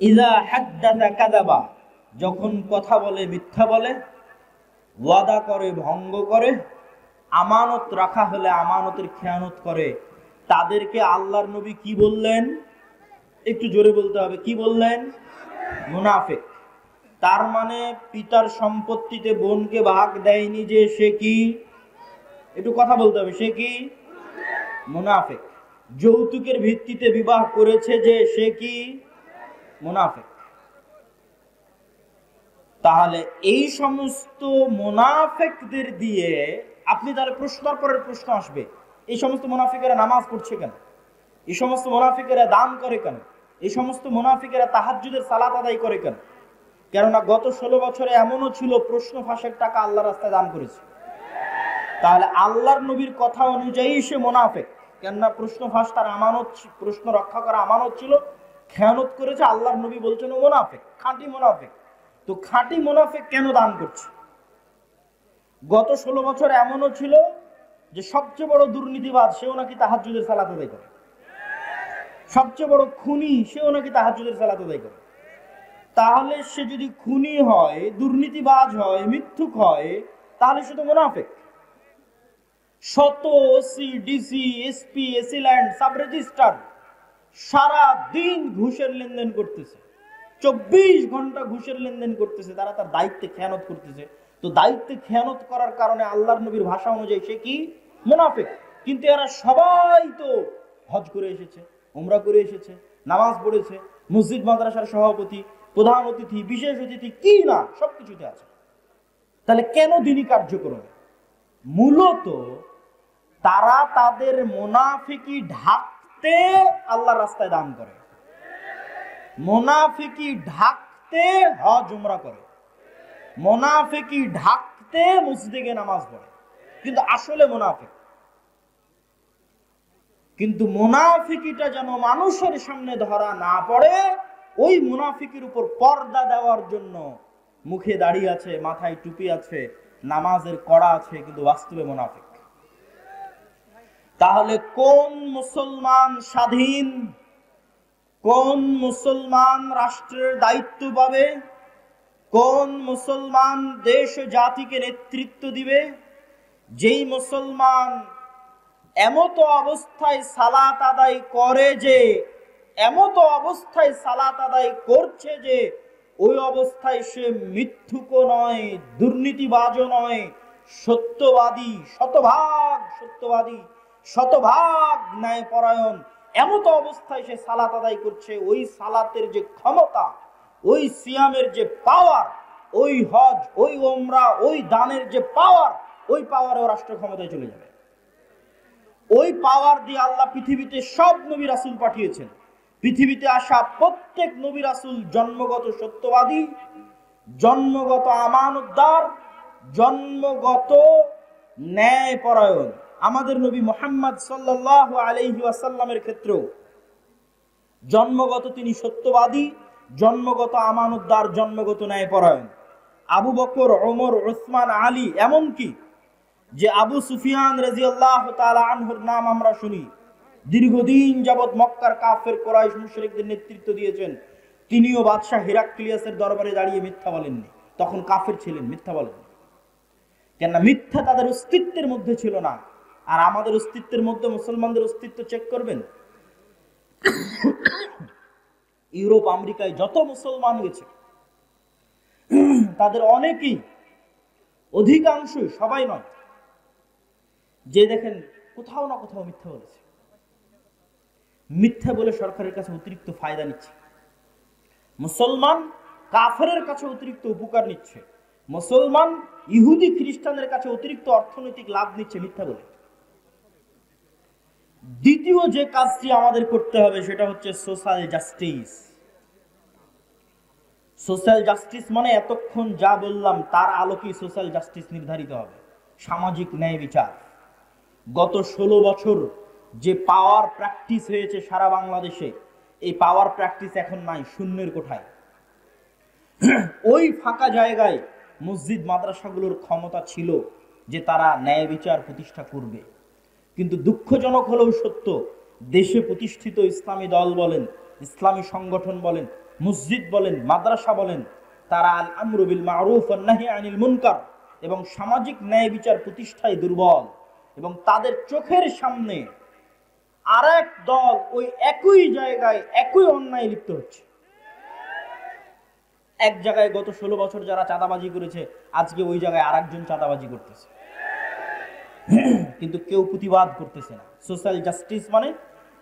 ইযা হাদ্দাসা কাযাবা, যখন কথা বলে মিথ্যা বলে, ওয়াদা করে ভঙ্গ করে, আমানত রাখা হলে আমানতের খেয়ানত করে, তাদেরকে আল্লাহর নবী কি বললেন? একটু জোরে বলতে হবে, কি বললেন? মুনাফিক। তার মানে পিতার সম্পত্তিতে বোনকে ভাগ দেয়নি যে সে কি? একটু কথা বলতে হবে, সে কি? মুনাফিক। যৌতুকের ভিত্তিতে বিবাহ করেছে যে সে কি? মুনাফিক। তাহলে এই সমস্ত মুনাফিকদের দিয়ে আপনি তাহলে প্রশ্নের পরের প্রশ্ন আসবে, এই সমস্ত মুনাফিকেরা নামাজ পড়ছে কেন? এই সমস্ত মুনাফিকেরা দান করে কেন? এই সমস্ত মুনাফিকেরা তাহাজ্জুদের সালাত আদায় করে কেন? কেননা গত 16 বছরে এমনও ছিল প্রশ্ন ফাঁসের টাকা আল্লাহর রাস্তায় দান করেছে। তাহলে আল্লাহর নবীর কথা অনুযায়ী সে মুনাফিক, কেননা প্রশ্ন ফাঁস তার আমানত, প্রশ্ন রক্ষা করা আমানত ছিল, খেয়ানত করেছে। আল্লাহর নবী বলছেন ও মুনাফিক, খাঁটি মুনাফিক। তো খাঁটি মুনাফিক কেন দান করছে? গত 16 বছর এমনও ছিল যে সবচেয়ে বড় দুর্নীতিবাজ সেও নাকি তাহাজ্জুদের সালাত আদায় করে, সবচেয়ে বড় খুনি সেও নাকি তাহাজ্জুদের সালাত আদায় করে। তাহলে সে যদি খুনি হয়, দুর্নীতিবাজ হয়, মিথ্যুক হয়, তাহলে সে তো মুনাফিক। শত OC, DC, SP, AC land, sub registrar সারা দিন ঘুষের লেনদেন করতেছে, 24 ঘন্টা ঘুষের লেনদেন করতেছে, তারা তার দায়িত্বে খেয়ানত করতেছে। তো দায়িত্বে খেয়ানত করার কারণে আল্লাহর নবীর ভাষা অনুযায়ী সে কি? মুনাফিক। কিন্তু এরা সবাই তো হজ করে এসেছে, উমরা করে এসেছে, নামাজ পড়েছে, মসজিদ মাদ্রাসার সভাপতি, প্রধান অতিথি, বিশেষ অতিথি, কি না সবকিছুতে আছে। তাহলে কেন দিনী কার্যক্রমে? মূলত তারা তাদের মুনাফিকি ঢাকতে আল্লাহর রাস্তায় দান করে, মুনাফিকি ঢাকতে হজ উমরা করে, মুনাফিকি ঢাকতে মসজিদে গিয়ে নামাজ পড়ে, কিন্তু আসলে মুনাফিক। কিন্তু মুনাফিকিটা যেন মানুষের সামনে ধরা না পড়ে, ওই মুনাফিকের উপর পর্দা দেওয়ার জন্য মুখে দাড়ি আছে, মাথায় টুপি আছে, নামাজের কড়া আছে, কিন্তু বাস্তবে মুনাফিক। তাহলে কোন মুসলমান স্বাধীন, কোন মুসলমান রাষ্ট্রের দায়িত্ব পাবে, কোন মুসলমান দেশ জাতিকে নেতৃত্ব দিবে? যেই মুসলমান এমত অবস্থায় সালাত আদায় করে যে, এমত অবস্থায় সালাত আদায় করছে যে ওই অবস্থায় সে মিথ্যুকও নয়, দুর্নীতিবাজও নয়, সত্যবাদী, শতভাগ সত্যবাদী, শতভাগ ন্যায়পরায়ণ, এমত অবস্থায় সে সালাত আদায় করছে, ওই সালাতের যে ক্ষমতা, ওই সিয়ামের যে পাওয়ার, ওই হজ, ওই ওমরা, ওই দানের যে পাওয়ার, ওই পাওয়ারে রাষ্ট্র ক্ষমতায় চলে যাবে। ওই পাওয়ার দিয়ে আল্লাহ পৃথিবীতে সব নবী রাসূল পাঠিয়েছেন। পৃথিবীতে আসা প্রত্যেক নবী রাসূল জন্মগত সত্যবাদী, জন্মগত আমানতদার, জন্মগত ন্যায়পরায়ণ। আমাদের নবী মুহাম্মদ সাল্লাল্লাহু আলাইহি ওয়াসাল্লামের ক্ষেত্রেও জন্মগত তিনি সত্যবাদী, জন্মগত আমানতদার, জন্মগত ন্যায়পরায়ণ। আবু বকর, ওমর, উসমান, আলী, এমনকি যে আবু সুফিয়ান রাদিয়াল্লাহু তাআলা আনহুর নাম আমরা শুনি, দীর্ঘদিন যাবৎ মক্কার কাফের কুরাইশ মুশরিকদের নেতৃত্ব দিয়েছেন, তিনিও বাদশাহ হিরাক্লিয়াসের দরবারে দাঁড়িয়ে মিথ্যা বলেননি। তখন কাফের ছিলেন, মিথ্যা বলেননি। কেননা মিথ্যা তাদের অস্তিত্বের মধ্যে ছিল না। আর আমাদের অস্তিত্বের মধ্যে মুসলমানদের অস্তিত্ব চেক করবেন, ইউরোপ আমেরিকায় যত মুসলমান গেছে তাদের অনেকেই, অধিকাংশই, সবাই নয়, যে দেখেন কোথাও না কোথাও মিথ্যা বলেছে। মিথ্যা বলে সরকারের কাছে অতিরিক্ত ফায়দা নিচ্ছে। মুসলমান কাফেরের কাছে অতিরিক্ত উপকার নিচ্ছে, মুসলমান ইহুদি খ্রিস্টানের কাছে অতিরিক্ত অর্থনৈতিক লাভ নিচ্ছে মিথ্যা বলে। দ্বিতীয় যে কাজটি আমাদের করতে হবে সেটা হচ্ছে সোশ্যাল জাস্টিস। সোশ্যাল জাস্টিস মানে এতক্ষণ যা বললাম তার আলোকেই সোশ্যাল জাস্টিস নির্ধারিত হবে, সামাজিক ন্যায় বিচার। গত 16 বছর যে পাওয়ার প্র্যাকটিস হয়েছে সারা বাংলাদেশে, এই পাওয়ার প্র্যাকটিস এখন নাই, শূন্যের কোঠায়। ওই ফাঁকা জায়গায় মসজিদ মাদ্রাসাগুলোর ক্ষমতা ছিল যে তারা ন্যায় বিচার প্রতিষ্ঠা করবে। কিন্তু দুঃখজনক হলেও সত্য, দেশে প্রতিষ্ঠিত ইসলামী দল বলেন, ইসলামী সংগঠন বলেন, মসজিদ বলেন, মাদ্রাসা বলেন, তারা আল আমরু বিল মারুফ ওয়ান নাহি আনিল মুনকার এবং সামাজিক ন্যায় বিচার প্রতিষ্ঠায় দুর্বল। এবং তাদের চোখের সামনে আরেক দল ওই একই জায়গায় একই অন্যায় লিপ্ত হচ্ছে। এক জায়গায় গত 16 বছর যারা চাঁদাবাজি করেছে, আজকে ওই জায়গায় আরেকজন চাঁদাবাজি করতেছে, কিন্তু কেউ প্রতিবাদ করতেছে না। সোশ্যাল জাস্টিস মানে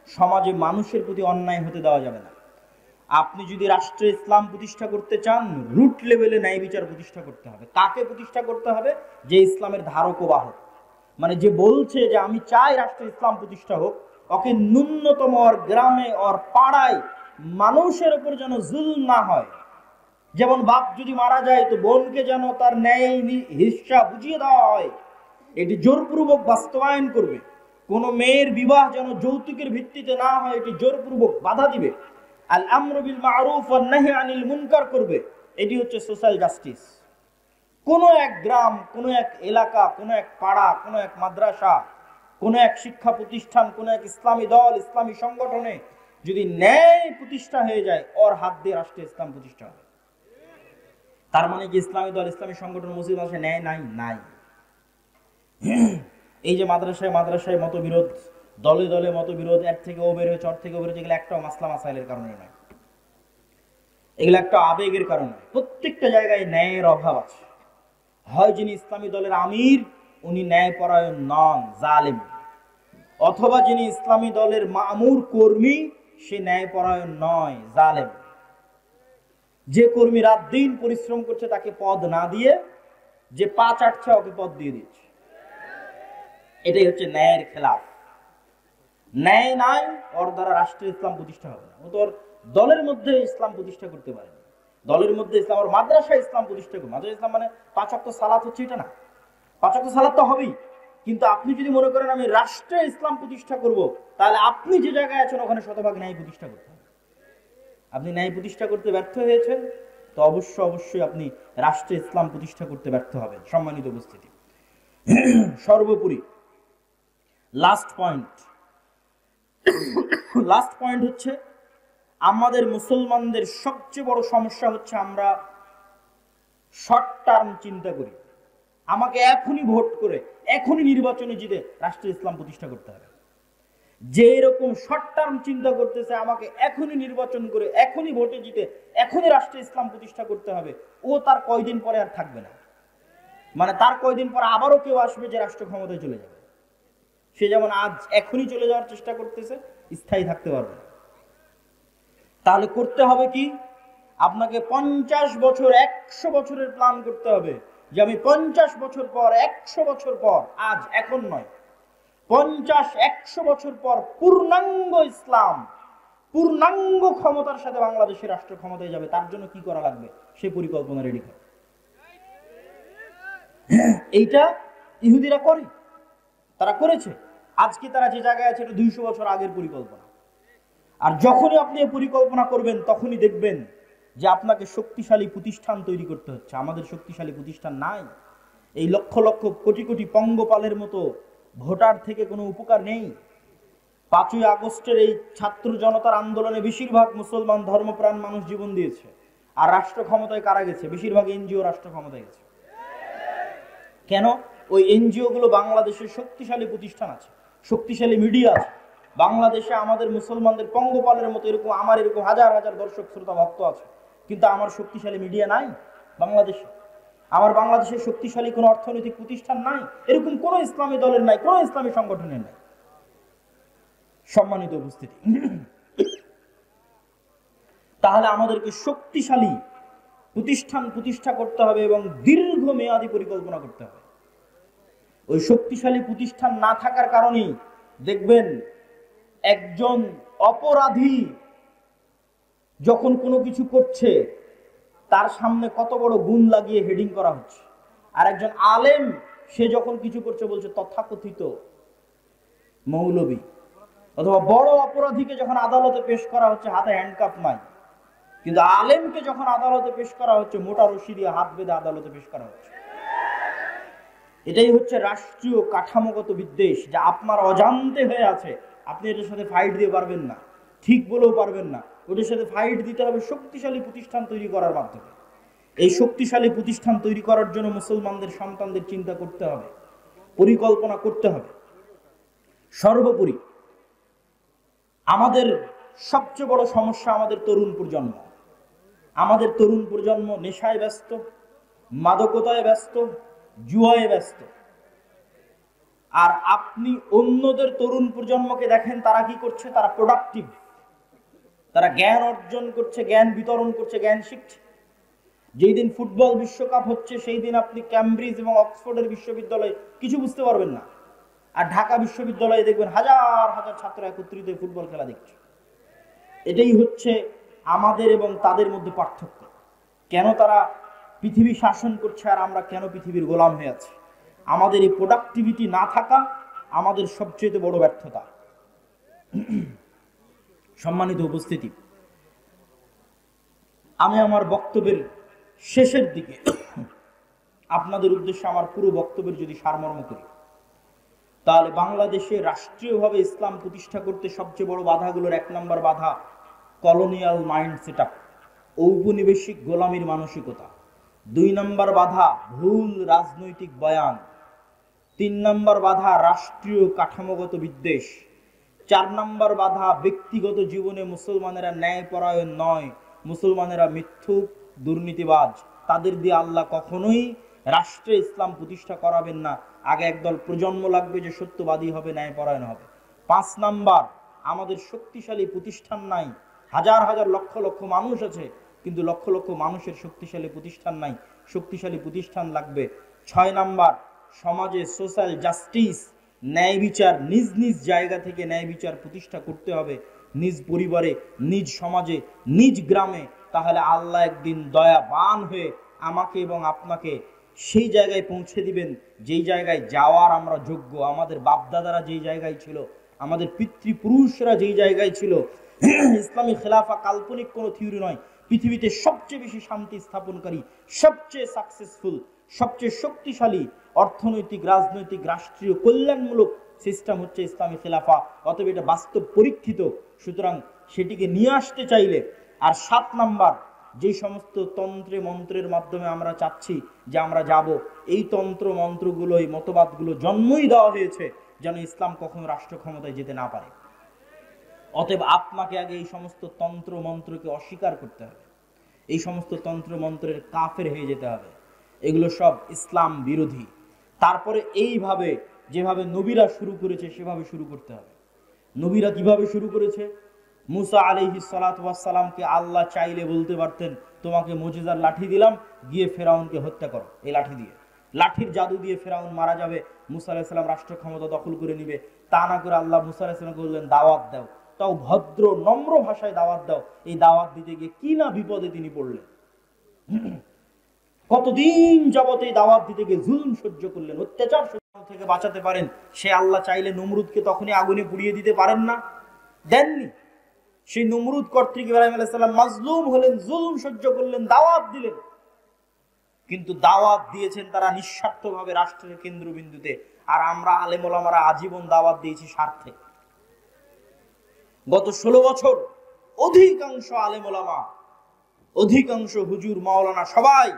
সমাজে মানুষের প্রতি অন্যায় হতে দেওয়া যাবে না। আপনি যদি রাষ্ট্রে ইসলাম প্রতিষ্ঠা করতে চান, রুট লেভেলে ন্যায় বিচার প্রতিষ্ঠা করতে হবে। কাকে প্রতিষ্ঠা করতে হবে? যে ইসলামের ধারক ও বাহক, মানে যে বলছে যে আমি চাই রাষ্ট্রে ইসলাম প্রতিষ্ঠা হোক, ওকে ন্যূনতম ওর গ্রামে ওর পাড়ায় মানুষের উপর যেন জুলম না হয়। যেমন বাপ যদি মারা যায় তো বোনকে যেন তার ন্যায় হিস্সা বুঝিয়ে দেওয়া হয়, এটি জোরপূর্বক বাস্তবায়ন করবে। কোন মেয়ের বিবাহ যেন যৌতুকের ভিত্তিতে না হয়, এটি জোরপূর্বক বাধা দিবে। আল আমরু বিল মারুফ ওয়ান নাহি আনিল মুনকার করবে। এটি হচ্ছে সোশ্যাল জাস্টিস। কোন এক গ্রাম, কোন এক এলাকা, কোন এক পাড়া, কোন এক মাদ্রাসা, কোন এক শিক্ষা প্রতিষ্ঠান, কোন এক ইসলামী দল, ইসলামী সংগঠনে যদি ন্যায় প্রতিষ্ঠা হয়ে যায়, ওর হাত দিয়ে রাষ্ট্রে ইসলাম প্রতিষ্ঠা হবে। তার মানে কি ইসলামী দল, ইসলামী সংগঠন, মসজিদ মাদ্রাসায় ন্যায় নাই? নাই। এই যে মাদ্রাসায় মাদ্রাসায় মতবিরোধ, দলে দলে মতবিরোধ, এর থেকে ও বের হয়েছে, ওর থেকে ও বের হয়েছে, এগুলো একটাও মাসলা মাসাইলের কারণে নয়, এগুলো একটা আবেগের কারণে। প্রত্যেকটা জায়গায় ন্যায়ের অভাব আছে। হয় যিনি ইসলামী দলের আমির উনি ন্যায়পরায়ণ নন, জালেম, অথবা যিনি ইসলামী দলের মামুর কর্মী সে ন্যায়পরায়ণ নয়, জালেম। যে কর্মী রাত দিন পরিশ্রম করছে তাকে পদ না দিয়ে যে পা চাটছে ওকে পদ দিয়ে দিচ্ছে, এটাই হচ্ছে ন্যায়ের খেলাফ। ন্যায় নাই, ওর দ্বারা রাষ্ট্রের ইসলাম প্রতিষ্ঠা হবে না। ও তো ওর দলের মধ্যে ইসলাম প্রতিষ্ঠা করতে পারে না, দলের মধ্যে ইসলাম, ওর মাদ্রাসায় ইসলাম প্রতিষ্ঠা করবে। মাদ্রাসা ইসলাম মানে 5 ওয়াক্ত সালাত হচ্ছে এটা না, 5 ওয়াক্ত সালাত তো হবেই, কিন্তু আপনি যদি মনে করেন আমি রাষ্ট্রে ইসলাম প্রতিষ্ঠা করব, তাহলে আপনি যে জায়গায় আছেন ওখানে শতভাগ ন্যায় প্রতিষ্ঠা করতে হবে। আপনি ন্যায় প্রতিষ্ঠা করতে ব্যর্থ হয়েছেন তো অবশ্যই আপনি রাষ্ট্রে ইসলাম প্রতিষ্ঠা করতে ব্যর্থ হবেন। সম্মানিত উপস্থিতি, সর্বোপরি লাস্ট পয়েন্ট হচ্ছে আমাদের মুসলমানদের সবচেয়ে বড় সমস্যা হচ্ছে আমরা শর্ট টার্ম চিন্তা করি। আমাকে এখনই ভোট করে, এখনই নির্বাচনে জিতে রাষ্ট্রে ইসলাম প্রতিষ্ঠা করতে হবে। যে এরকম শর্ট টার্ম চিন্তা করতেছে আমাকে এখনই নির্বাচন করে, এখনই ভোটে জিতে, এখনই রাষ্ট্রে ইসলাম প্রতিষ্ঠা করতে হবে, ও তার কয়দিন পরে আর থাকবে না। মানে তার কয়দিন পরে আবারও কেউ আসবে যে রাষ্ট্র ক্ষমতায় চলে যাবে। সে যেমন আজ এখনই চলে যাওয়ার চেষ্টা করতেছে, স্থায়ী থাকতে পারবে না। তাহলে করতে হবে কি? আপনাকে 50 বছর, 100 বছরের প্ল্যান করতে হবে যে আমি 50 বছর পর, 100 বছর পর, আজ এখন নয়, 50-100 বছর পর পূর্ণাঙ্গ ইসলাম, পূর্ণাঙ্গ ক্ষমতার সাথে বাংলাদেশের রাষ্ট্র ক্ষমতায় যাবে। তার জন্য কি করা লাগবে সে পরিকল্পনা রেডি করে। এইটা ইহুদিরা করে, তারা করেছে। আজকে তারা যে জায়গায় আছে এটা 200 বছর আগের পরিকল্পনা। আর যখনই আপনি এই পরিকল্পনা করবেন তখনই দেখবেন যে আপনাকে শক্তিশালী প্রতিষ্ঠান তৈরি করতে হচ্ছে। আমাদের শক্তিশালী প্রতিষ্ঠান নাই। এই লক্ষ লক্ষ কোটি কোটি পঙ্গপালের মতো ভোটার থেকে কোনো উপকার নেই। 5ই আগস্টের এই ছাত্র জনতার আন্দোলনে বেশিরভাগ মুসলমান ধর্মপ্রাণ মানুষ জীবন দিয়েছে। আর রাষ্ট্র ক্ষমতায় কারা গেছে? বেশিরভাগ এনজিও রাষ্ট্র ক্ষমতায় গেছে। কেন? ওই এনজিও গুলো বাংলাদেশের শক্তিশালী প্রতিষ্ঠান আছে, শক্তিশালী মিডিয়া আছে। বাংলাদেশে আমাদের মুসলমানদের পঙ্গপালের মতো এরকম আমার এরকম হাজার হাজার দর্শক শ্রোতা ভক্ত আছে, কিন্তু আমার শক্তিশালী মিডিয়া নাই বাংলাদেশে। আমার বাংলাদেশের শক্তিশালী কোনো অর্থনৈতিক প্রতিষ্ঠান নাই, এরকম কোন ইসলামী দলের নাই, কোন ইসলামী সংগঠনের নাই। সম্মানিত উপস্থিতি, তাহলে আমাদেরকে শক্তিশালী প্রতিষ্ঠান প্রতিষ্ঠা করতে হবে এবং দীর্ঘমেয়াদী পরিকল্পনা করতে হবে। ওই শক্তিশালী প্রতিষ্ঠান না থাকার কারণেই দেখবেন একজন অপরাধী যখন কোনো কিছু করছে তার সামনে কত বড় গুণ লাগিয়ে হেডিং করা হচ্ছে। আর একজন আলেম সে যখন কিছু করছে বলছে তথাকথিত মৌলবী। অথবা বড় অপরাধীকে যখন আদালতে পেশ করা হচ্ছে হাতে হ্যান্ডকাপ নাই, কিন্তু আলেমকে যখন আদালতে পেশ করা হচ্ছে মোটা রশি দিয়ে হাত বেঁধে আদালতে পেশ করা হচ্ছে। এটাই হচ্ছে রাষ্ট্রীয় কাঠামোগত বিদ্বেষ, যা আপনার অজান্তে হয়ে আছে। আপনি এটার সাথে ফাইট দিয়ে পারবেন না, ঠিক বলেও পারবেন না। ওটার সাথে ফাইট দিতে হবে শক্তিশালী প্রতিষ্ঠান তৈরি করার মাধ্যমে। এই শক্তিশালী প্রতিষ্ঠান তৈরি করার জন্য মুসলমানদের সন্তানদের চিন্তা করতে হবে, পরিকল্পনা করতে হবে। সর্বোপরি আমাদের সবচেয়ে বড় সমস্যা আমাদের তরুণ প্রজন্ম। আমাদের তরুণ প্রজন্ম নেশায় ব্যস্ত, মাদকতায় ব্যস্ত, জুয়ায় ব্যস্ত। আর আপনি অন্যদের তরুণ প্রজন্মকে দেখেন তারা কি করছে, তারা প্রোডাক্টিভ, তারা জ্ঞান অর্জন করছে, জ্ঞান বিতরণ করছে, জ্ঞান শিখছে। যেই দিন ফুটবল বিশ্বকাপ হচ্ছে সেই দিন আপনি ক্যামব্রিজ এবং অক্সফোর্ডের বিশ্ববিদ্যালয়ে কিছু বুঝতে পারবেন না, আর ঢাকা বিশ্ববিদ্যালয়ে দেখবেন হাজার হাজার ছাত্র একত্রিত ফুটবল খেলা দেখছে। এটাই হচ্ছে আমাদের এবং তাদের মধ্যে পার্থক্য। কেন তারা পৃথিবী শাসন করছে আর আমরা কেন পৃথিবীর গোলাম হয়ে আছি? আমাদের এই প্রোডাক্টিভিটি না থাকা আমাদের সবচেয়ে বড় ব্যর্থতা। সম্মানিত উপস্থিতি, আমি আমার বক্তব্যের শেষের দিকে আপনাদের উদ্দেশ্যে আমার পুরো বক্তব্যের যদি সারমর্ম করি, তাহলে বাংলাদেশে রাষ্ট্রীয়ভাবে ইসলাম প্রতিষ্ঠা করতে সবচেয়ে বড় বাধাগুলোর 1 নম্বর বাধা কলোনিয়াল মাইন্ড সেটআপ, ঔপনিবেশিক গোলামীর মানসিকতা। 2 নম্বর বাধা ভুল রাজনৈতিক বয়ান। 3 নম্বর বাধা রাষ্ট্রীয় কাঠামোগত বিদ্বেষ। 4 নম্বর বাধা ব্যক্তিগত জীবনে মুসলমানেরা ন্যায়পরায়ণ নয়, মুসলমানেরা মিথ্যুক, দুর্নীতিবাজ। তাদের দিয়ে আল্লাহ কখনোই রাষ্ট্রে ইসলাম প্রতিষ্ঠা করাবেন না। আগে একদল প্রজন্ম লাগবে যে সত্যবাদী হবে, ন্যায়পরায়ণ হবে। 5 নাম্বার, আমাদের শক্তিশালী প্রতিষ্ঠান নাই। হাজার হাজার লক্ষ লক্ষ মানুষ আছে, কিন্তু লক্ষ লক্ষ মানুষের শক্তিশালী প্রতিষ্ঠান নাই। শক্তিশালী প্রতিষ্ঠান লাগবে। 6 নাম্বার, সমাজে সোশ্যাল জাস্টিস, ন্যায় বিচার, নিজ নিজ জায়গা থেকে ন্যায় বিচার প্রতিষ্ঠা করতে হবে, নিজ পরিবারে, নিজ সমাজে, নিজ গ্রামে। তাহলে আল্লাহ একদিন দয়াবান হয়ে আমাকে এবং আপনাকে সেই জায়গায় পৌঁছে দিবেন যেই জায়গায় যাওয়ার আমরা যোগ্য। আমাদের বাপদাদারা যেই জায়গায় ছিল, আমাদের পিতৃপুরুষরা যেই জায়গায় ছিল। ইসলামী খেলাফা কাল্পনিক কোনো থিওরি নয়। পৃথিবীতে সবচেয়ে বেশি শান্তি স্থাপনকারী, সবচেয়ে সাকসেসফুল, সবচেয়ে শক্তিশালী অর্থনৈতিক, রাজনৈতিক, রাষ্ট্রীয় কল্যাণমূলক সিস্টেম হচ্ছে ইসলামী খেলাফা। অতএব এটা বাস্তব পরীক্ষিত, সুতরাং সেটিকে নিয়ে আসতে চাইলে। আর 7 নাম্বার, যে সমস্ত তন্ত্রে মন্ত্রের মাধ্যমে আমরা চাচ্ছি যে আমরা যাব, এই তন্ত্র মন্ত্রগুলো, এই মতবাদগুলো জন্মই দেওয়া হয়েছে যেন ইসলাম কখনো রাষ্ট্র ক্ষমতায় যেতে না পারে। অতএব আপনাকে আগে এই সমস্ত তন্ত্র মন্ত্রকে অস্বীকার করতে হবে, এই সমস্ত তন্ত্র মন্ত্রের কাফের হয়ে যেতে হবে। এগুলো সব ইসলাম বিরোধী। তারপরে এইভাবে যেভাবে নবীরা শুরু করেছে সেভাবে শুরু করতে হবে। নবীরা কিভাবে শুরু করেছে? মুসা আলাইহিস সালাতু ওয়াস সালামকে আল্লাহ চাইলে বলতে পারতেন তোমাকে মুজিজার লাঠি দিলাম, গিয়ে ফেরাউনকে হত্যা করো। এই লাঠি দিয়ে, লাঠির জাদু দিয়ে ফেরাউন মারা যাবে, মুসা আলাইহিস সালাম রাষ্ট্র ক্ষমতা দখল করে নিবে। তা না করে আল্লাহ মুসা আলাইহিস সালামকে বললেন দাওয়াত দাও, তাও ভদ্র নম্র ভাষায় দাওয়াত দাও। এই দাওয়াত দিতে গিয়ে কি না বিপদে তিনি পড়লেন। কতদিন যাবত এই দাওয়াত দিতে গিয়ে জুলুম সহ্য করলেন, অত্যাচার থেকে বাঁচাতে পারেন। সে আল্লাহ চাইলে নমরুদকে তখনই আগুনে পুড়িয়ে দিতে পারেন না? দেননি। সেই নমরুদ কর্তৃক ইব্রাহিম আলাইহিস সালাম মাজলুম হলেন, জুলুম সহ্য করলেন, দাওয়াত দিলেন। কিন্তু দাওয়াত দিয়েছেন তারা নিঃস্বার্থভাবে রাষ্ট্রের কেন্দ্রবিন্দুতে, আর আমরা আলেম ওলামারা আজীবন দাওয়াত দিয়েছি স্বার্থে। গত 16 বছর অধিকাংশ আলেম ওলামা, অধিকাংশ হুজুর, মাওলানা সবাই,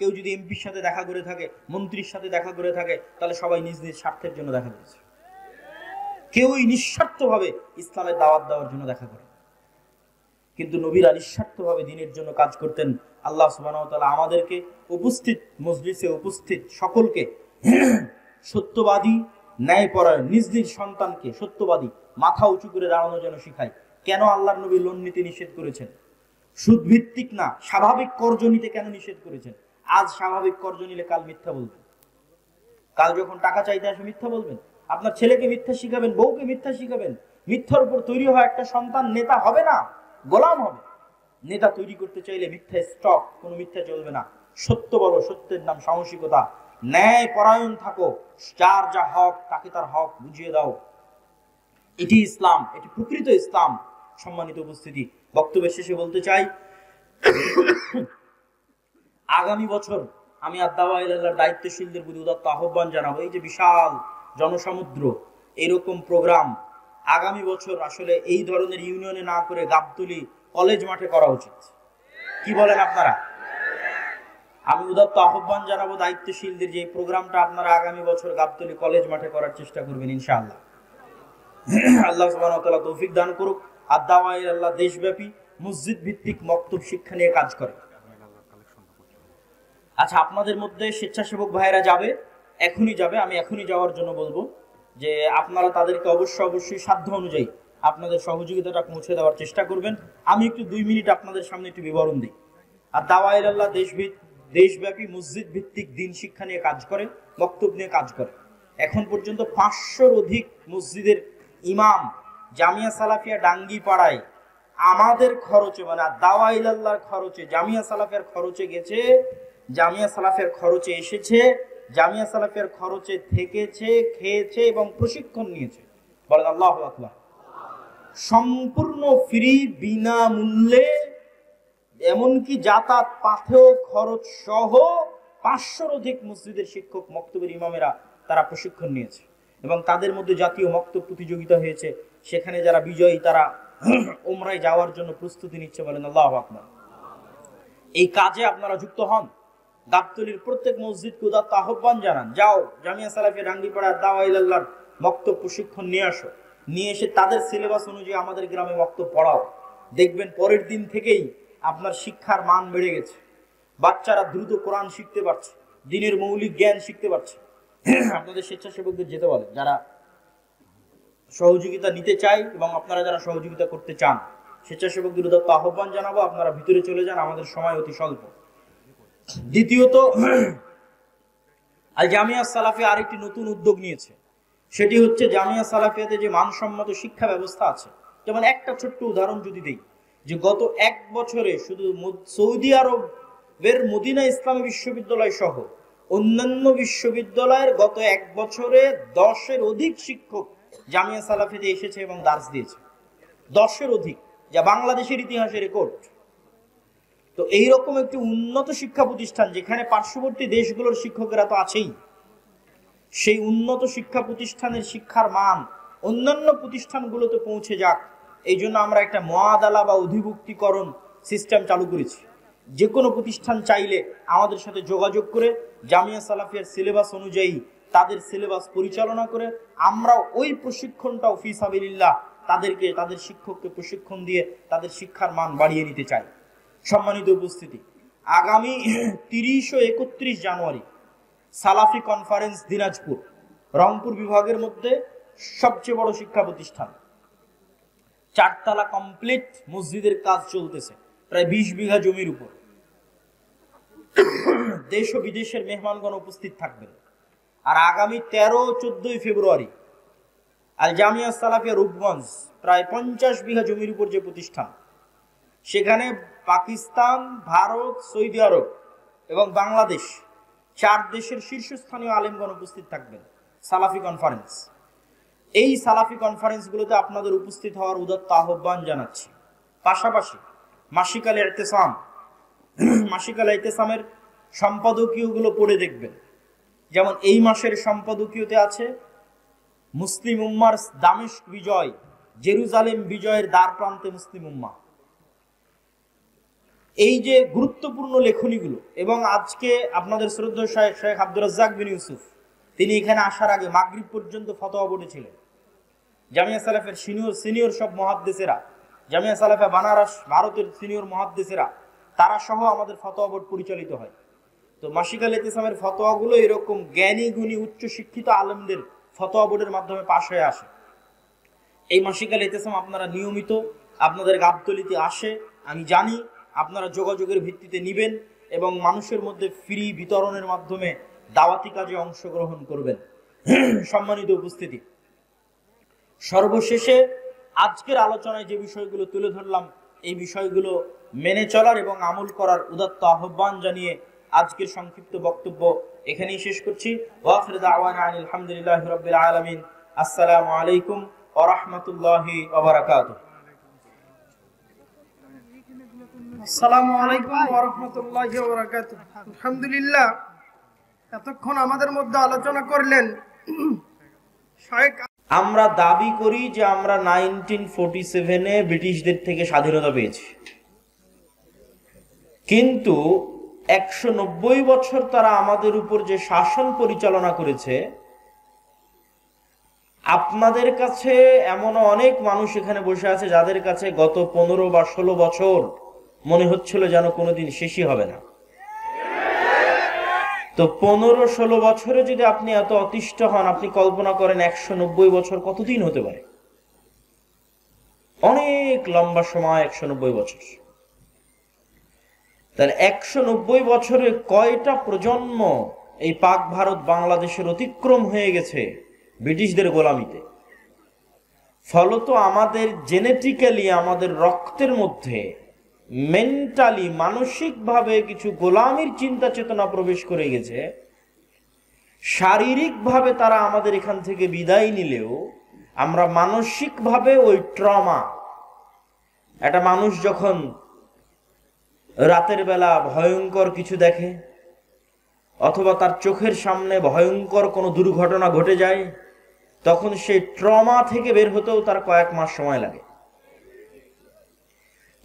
কেউ যদি এমপির সাথে দেখা করে থাকে, মন্ত্রীর সাথে দেখা করে থাকে, তাহলে সবাই নিজ নিজ স্বার্থের জন্য দেখা করেছে। কেউই নিঃস্বার্থভাবে ইসলামের দাওয়াত দেওয়ার জন্য দেখা করে। কিন্তু নবীরা নিঃস্বার্থভাবে দ্বীনের জন্য কাজ করতেন। আল্লাহ সুবহানাহু ওয়া তাআলা আমাদেরকে, উপস্থিত মজলিসে উপস্থিত সকলকে সত্যবাদী, ন্যায়পরায়ণ, নিজ নিজ সন্তানকে সত্যবাদী, মাথা উঁচু করে দাঁড়ানো যেন শিখায়। কেন আল্লাহর নবী লোন নিতে নিষেধ করেছেন? সুদ ভিত্তিক না, স্বাভাবিক কর্জ নিতে কেন নিষেধ করেছেন? আজ স্বাভাবিক কর্জ নিলে কাল মিথ্যা বলবেন, কাল যখন টাকা চাইতে আসবে মিথ্যা বলবেন। আপনার ছেলেকে মিথ্যা শিখাবেন, বউকে মিথ্যা শিখাবেন। মিথ্যার উপর তৈরি হওয়া একটা সন্তান নেতা হবে না, গোলাম হবে। নেতা তৈরি করতে চাইলে মিথ্যা স্টক, কোনো মিথ্যা চলবে না। সত্য বলো, সত্যের নাম সাহসিকতা। ন্যায় পরায়ণ থাকো, যার যা হক তাকে তার হক বুঝিয়ে দাও। এটি ইসলাম, এটি প্রকৃত ইসলাম। সম্মানিত উপস্থিতি, বক্তব্যের শেষে বলতে চাই, আগামী বছর আমি আদ-দাওয়া ইলাল্লাহর দায়িত্বশীলদের প্রতি উদাত্ত আহ্বান জানাবো, এই যে বিশাল জনসমুদ্র, এরকম প্রোগ্রাম আগামী বছর আসলে এই ধরনের ইউনিয়নে না করে গাবতলী কলেজ মাঠে করা উচিত। কি বলেন আপনারা? আমি উদাত্ত আহ্বান জানাবো দায়িত্বশীলদের যে প্রোগ্রামটা আপনারা আগামী বছর গাবতলী কলেজ মাঠে করার চেষ্টা করবেন ইনশাআল্লাহ। আল্লাহ সুবহানাহু ওয়া তাআলা তৌফিক দান করুক। আদ-দাওয়া ইলাল্লাহ দেশব্যাপী মসজিদ ভিত্তিক মক্তব শিক্ষা নিয়ে কাজ করে। আচ্ছা, আপনাদের মধ্যে স্বেচ্ছাসেবক ভাইয়েরা যাবে, এখনই যাবে, আমি এখনই যাওয়ার জন্য বলবো যে আপনারা তাদেরকে অবশ্যই সাধ্য অনুযায়ী আপনাদের সহযোগিতাটা পৌঁছে দেওয়ার চেষ্টা করবেন। আমি একটু 2 মিনিট আপনাদের সামনে একটু বিবরণ দিই। আদ-দাওয়া ইলাল্লাহ দেশব্যাপী মসজিদ ভিত্তিক দিন শিক্ষা নিয়ে কাজ করে, বক্তব্য নিয়ে কাজ করে। এখন পর্যন্ত 500-র অধিক মসজিদের ইমাম জামিয়া সালাফিয়া ডাঙ্গি পাড়ায় আমাদের খরচে, মানে আদ-দাওয়া ইলাল্লাহর খরচে, জামিয়া সালাফিয়ার খরচে গেছে, জামিয়া সালাফের খরচে এসেছে, জামিয়া সালাফের খরচে থেকেছে, খেয়েছে এবং প্রশিক্ষণ নিয়েছে। বলেন আল্লাহু আকবার। সম্পূর্ণ ফ্রি, বিনামূল্যে, এমনকি যাতায়াত পাথেও খরচ সহ 500-র অধিক মসজিদের শিক্ষক, মক্তবের ইমামেরা তারা প্রশিক্ষণ নিয়েছে এবং তাদের মধ্যে জাতীয় মক্তব প্রতিযোগিতা হয়েছে। সেখানে যারা বিজয়ী তারা উমরায় যাওয়ার জন্য প্রস্তুতি নিচ্ছে। বলেন আল্লাহু আকবার। এই কাজে আপনারা যুক্ত হন। গাবতলীর প্রত্যেক মসজিদকে উদাত্ত আহ্বান জানান, যাও জামিয়া সালাফিয়া ডাঙ্গিপাড়ার দাওয়া ইলাল্লাহর মক্তব প্রশিক্ষণ নিয়ে আসো, নিয়ে এসে তাদের সিলেবাস অনুযায়ী আমাদের গ্রামে মক্তব পড়াও। দেখবেন পরের দিন থেকেই আপনার শিক্ষার মান বেড়ে গেছে, বাচ্চারা দ্রুত কোরআন শিখতে পারছে, দ্বীনের মৌলিক জ্ঞান শিখতে পারছে। আপনাদের স্বেচ্ছাসেবকদের যেতে বলেন, যারা সহযোগিতা নিতে চাই এবং আপনারা যারা সহযোগিতা করতে চান, স্বেচ্ছাসেবকদের উদাত্ত আহ্বান জানাবো, আপনারা ভিতরে চলে যান, আমাদের সময় অতি স্বল্প। দ্বিতীয়ত, আল জামিয়া সালাফিয়া আরেকটি নতুন উদ্যোগ নিয়েছে, সেটি হচ্ছে জামিয়া সালাফিয়াতে যে মানসম্মত শিক্ষা ব্যবস্থা আছে। যেমন একটা ছোট্ট উদাহরণ যদি দেই, যে গত 1 বছরে শুধু সৌদি আরবের মদিনা ইসলামী বিশ্ববিদ্যালয় সহ অন্যান্য বিশ্ববিদ্যালয়ের গত 1 বছরে 10-এর অধিক শিক্ষক জামিয়া সালাফিয়াতে এসেছে এবং দার্স দিয়েছে। 10-এর অধিক, যা বাংলাদেশের ইতিহাসে রেকর্ড। তো এইরকম একটি উন্নত শিক্ষা প্রতিষ্ঠান, যেখানে পার্শ্ববর্তী দেশগুলোর শিক্ষকেরা তো আছেই, সেই উন্নত শিক্ষা প্রতিষ্ঠানের শিক্ষার মান অন্যান্য প্রতিষ্ঠানগুলোতে পৌঁছে যাক, এই জন্য আমরা একটা মুআদালা বা অধিভুক্তিকরণ সিস্টেম চালু করেছি। যে কোনো প্রতিষ্ঠান চাইলে আমাদের সাথে যোগাযোগ করে জামিয়া সালাফিয়ার সিলেবাস অনুযায়ী তাদের সিলেবাস পরিচালনা করে আমরা ওই প্রশিক্ষণটাও ফি সাবিলিল্লাহ তাদেরকে, তাদের শিক্ষককে প্রশিক্ষণ দিয়ে তাদের শিক্ষার মান বাড়িয়ে নিতে চাই। সম্মানিত উপস্থিতি, আগামী 30 ও 31 জানুয়ারি সালাফি কনফারেন্স দিনাজপুর, রংপুর বিভাগের মধ্যে সবচেয়ে বড় শিক্ষা প্রতিষ্ঠান, 4 তলা কমপ্লিট মসজিদের কাজ চলতেছে, প্রায় 20 বিঘা জমির উপর। দেশ ও বিদেশের মেহমানগণ উপস্থিত থাকবেন। আর আগামী 13-14 ফেব্রুয়ারি আল জামিয়া সালাফিয়া রূপগঞ্জ, প্রায় 50 বিঘা জমির উপর যে প্রতিষ্ঠান, সেখানে পাকিস্তান, ভারত, সৌদি আরব এবং বাংলাদেশ 4 দেশের শীর্ষস্থানীয় আলেমগণ উপস্থিত থাকবেন। সালাফি কনফারেন্স, এই সালাফি কনফারেন্সগুলোতে আপনাদের উপস্থিত হওয়ার উদাত্ত আহ্বান জানাচ্ছি। পাশাপাশি মাসিক আল ইতিসাম, মাসিক আল ইতিসামের সম্পাদকীয়গুলো পড়ে দেখবেন। যেমন এই মাসের সম্পাদকীয়তে আছে মুসলিম উম্মার দামেস্ক বিজয়, জেরুজালেম বিজয়ের দ্বার প্রান্তে মুসলিম উম্মাহ। এই যে গুরুত্বপূর্ণ লেখনীগুলো, এবং আজকে আপনাদের শ্রদ্ধেয় শেখ আব্দুর রাজ্জাক বিন ইউসুফ, তিনি এখানে আসার আগে মাগরিব পর্যন্ত ফতোয়া বোর্ডে ছিলেন। জামিয়া সালাফের সিনিয়র সব মুহাদ্দিসেরা, জামিয়া সালাফে বানারস, ভারতের সিনিয়র মুহাদ্দিসেরা, তারা সহ আমাদের ফতোয়া বোর্ড পরিচালিত হয়। তো মাসিক আল ইতিসামের ফতোয়াগুলো এরকম জ্ঞানী গুণী উচ্চ শিক্ষিত আলেমদের ফতোয়া বোর্ডের মাধ্যমে পাশ হয়ে আসে। এই মাসিক আল ইতিসাম আপনারা নিয়মিত আপনাদের গাবতলীতে আসে, আমি জানি। আপনারা যোগাযোগের ভিত্তিতে নিবেন এবং মানুষের মধ্যে ফ্রি বিতরণের মাধ্যমে দাওয়াতি কাজে অংশগ্রহণ করবেন। সম্মানিত উপস্থিতি, সর্বশেষে আজকের আলোচনায় যে বিষয়গুলো তুলে ধরলাম, এই বিষয়গুলো মেনে চলার এবং আমল করার উদাত্ত আহ্বান জানিয়ে আজকের সংক্ষিপ্ত বক্তব্য এখানেই শেষ করছি। ওয়া আখিরু দাওয়ানা আনিল হামদুলিল্লাহি রাব্বিল আলামিন। আসসালামু আলাইকুম ওয়া রাহমাতুল্লাহি ওয়া বারাকাতুহু। আসসালামু আলাইকুম ওয়া রাহমাতুল্লাহি ওয়া বারাকাতুহু। আলহামদুলিল্লাহ, এতক্ষণ আমাদের মধ্যে আলোচনা করলেন শায়েখ। আমরা দাবি করি যে আমরা 1947-এ ব্রিটিশদের থেকে স্বাধীনতা পেয়েছি, কিন্তু 190 বছর তারা আমাদের উপর যে শাসন পরিচালনা করেছে, আপনাদের কাছে এমন অনেক মানুষ এখানে বসে আছে যাদের কাছে গত 15 বা 16 বছর মনে হচ্ছিল যেন কোনোদিন শেষই হবে না। তো 15-16 বছরে যদি আপনি এত অতিষ্ঠ হন, আপনি কল্পনা করেন 190 বছর কতদিন হতে পারে। অনেক লম্বা সময় 190 বছর। তাহলে 190 বছরে কয়টা প্রজন্ম এই পাক ভারত বাংলাদেশের অতিক্রম হয়ে গেছে ব্রিটিশদের গোলামিতে। ফলত আমাদের জেনেটিক্যালি, আমাদের রক্তের মধ্যে মেন্টালি, মানসিকভাবে কিছু গোলামির চিন্তা চেতনা প্রবেশ করে গেছে। শারীরিকভাবে তারা আমাদের এখান থেকে বিদায় নিলেও আমরা মানসিকভাবে ওই ট্রমা, একটা মানুষ যখন রাতের বেলা ভয়ঙ্কর কিছু দেখে অথবা তার চোখের সামনে ভয়ঙ্কর কোনো দুর্ঘটনা ঘটে যায়, তখন সেই ট্রমা থেকে বের হতেও তার কয়েক মাস সময় লাগে।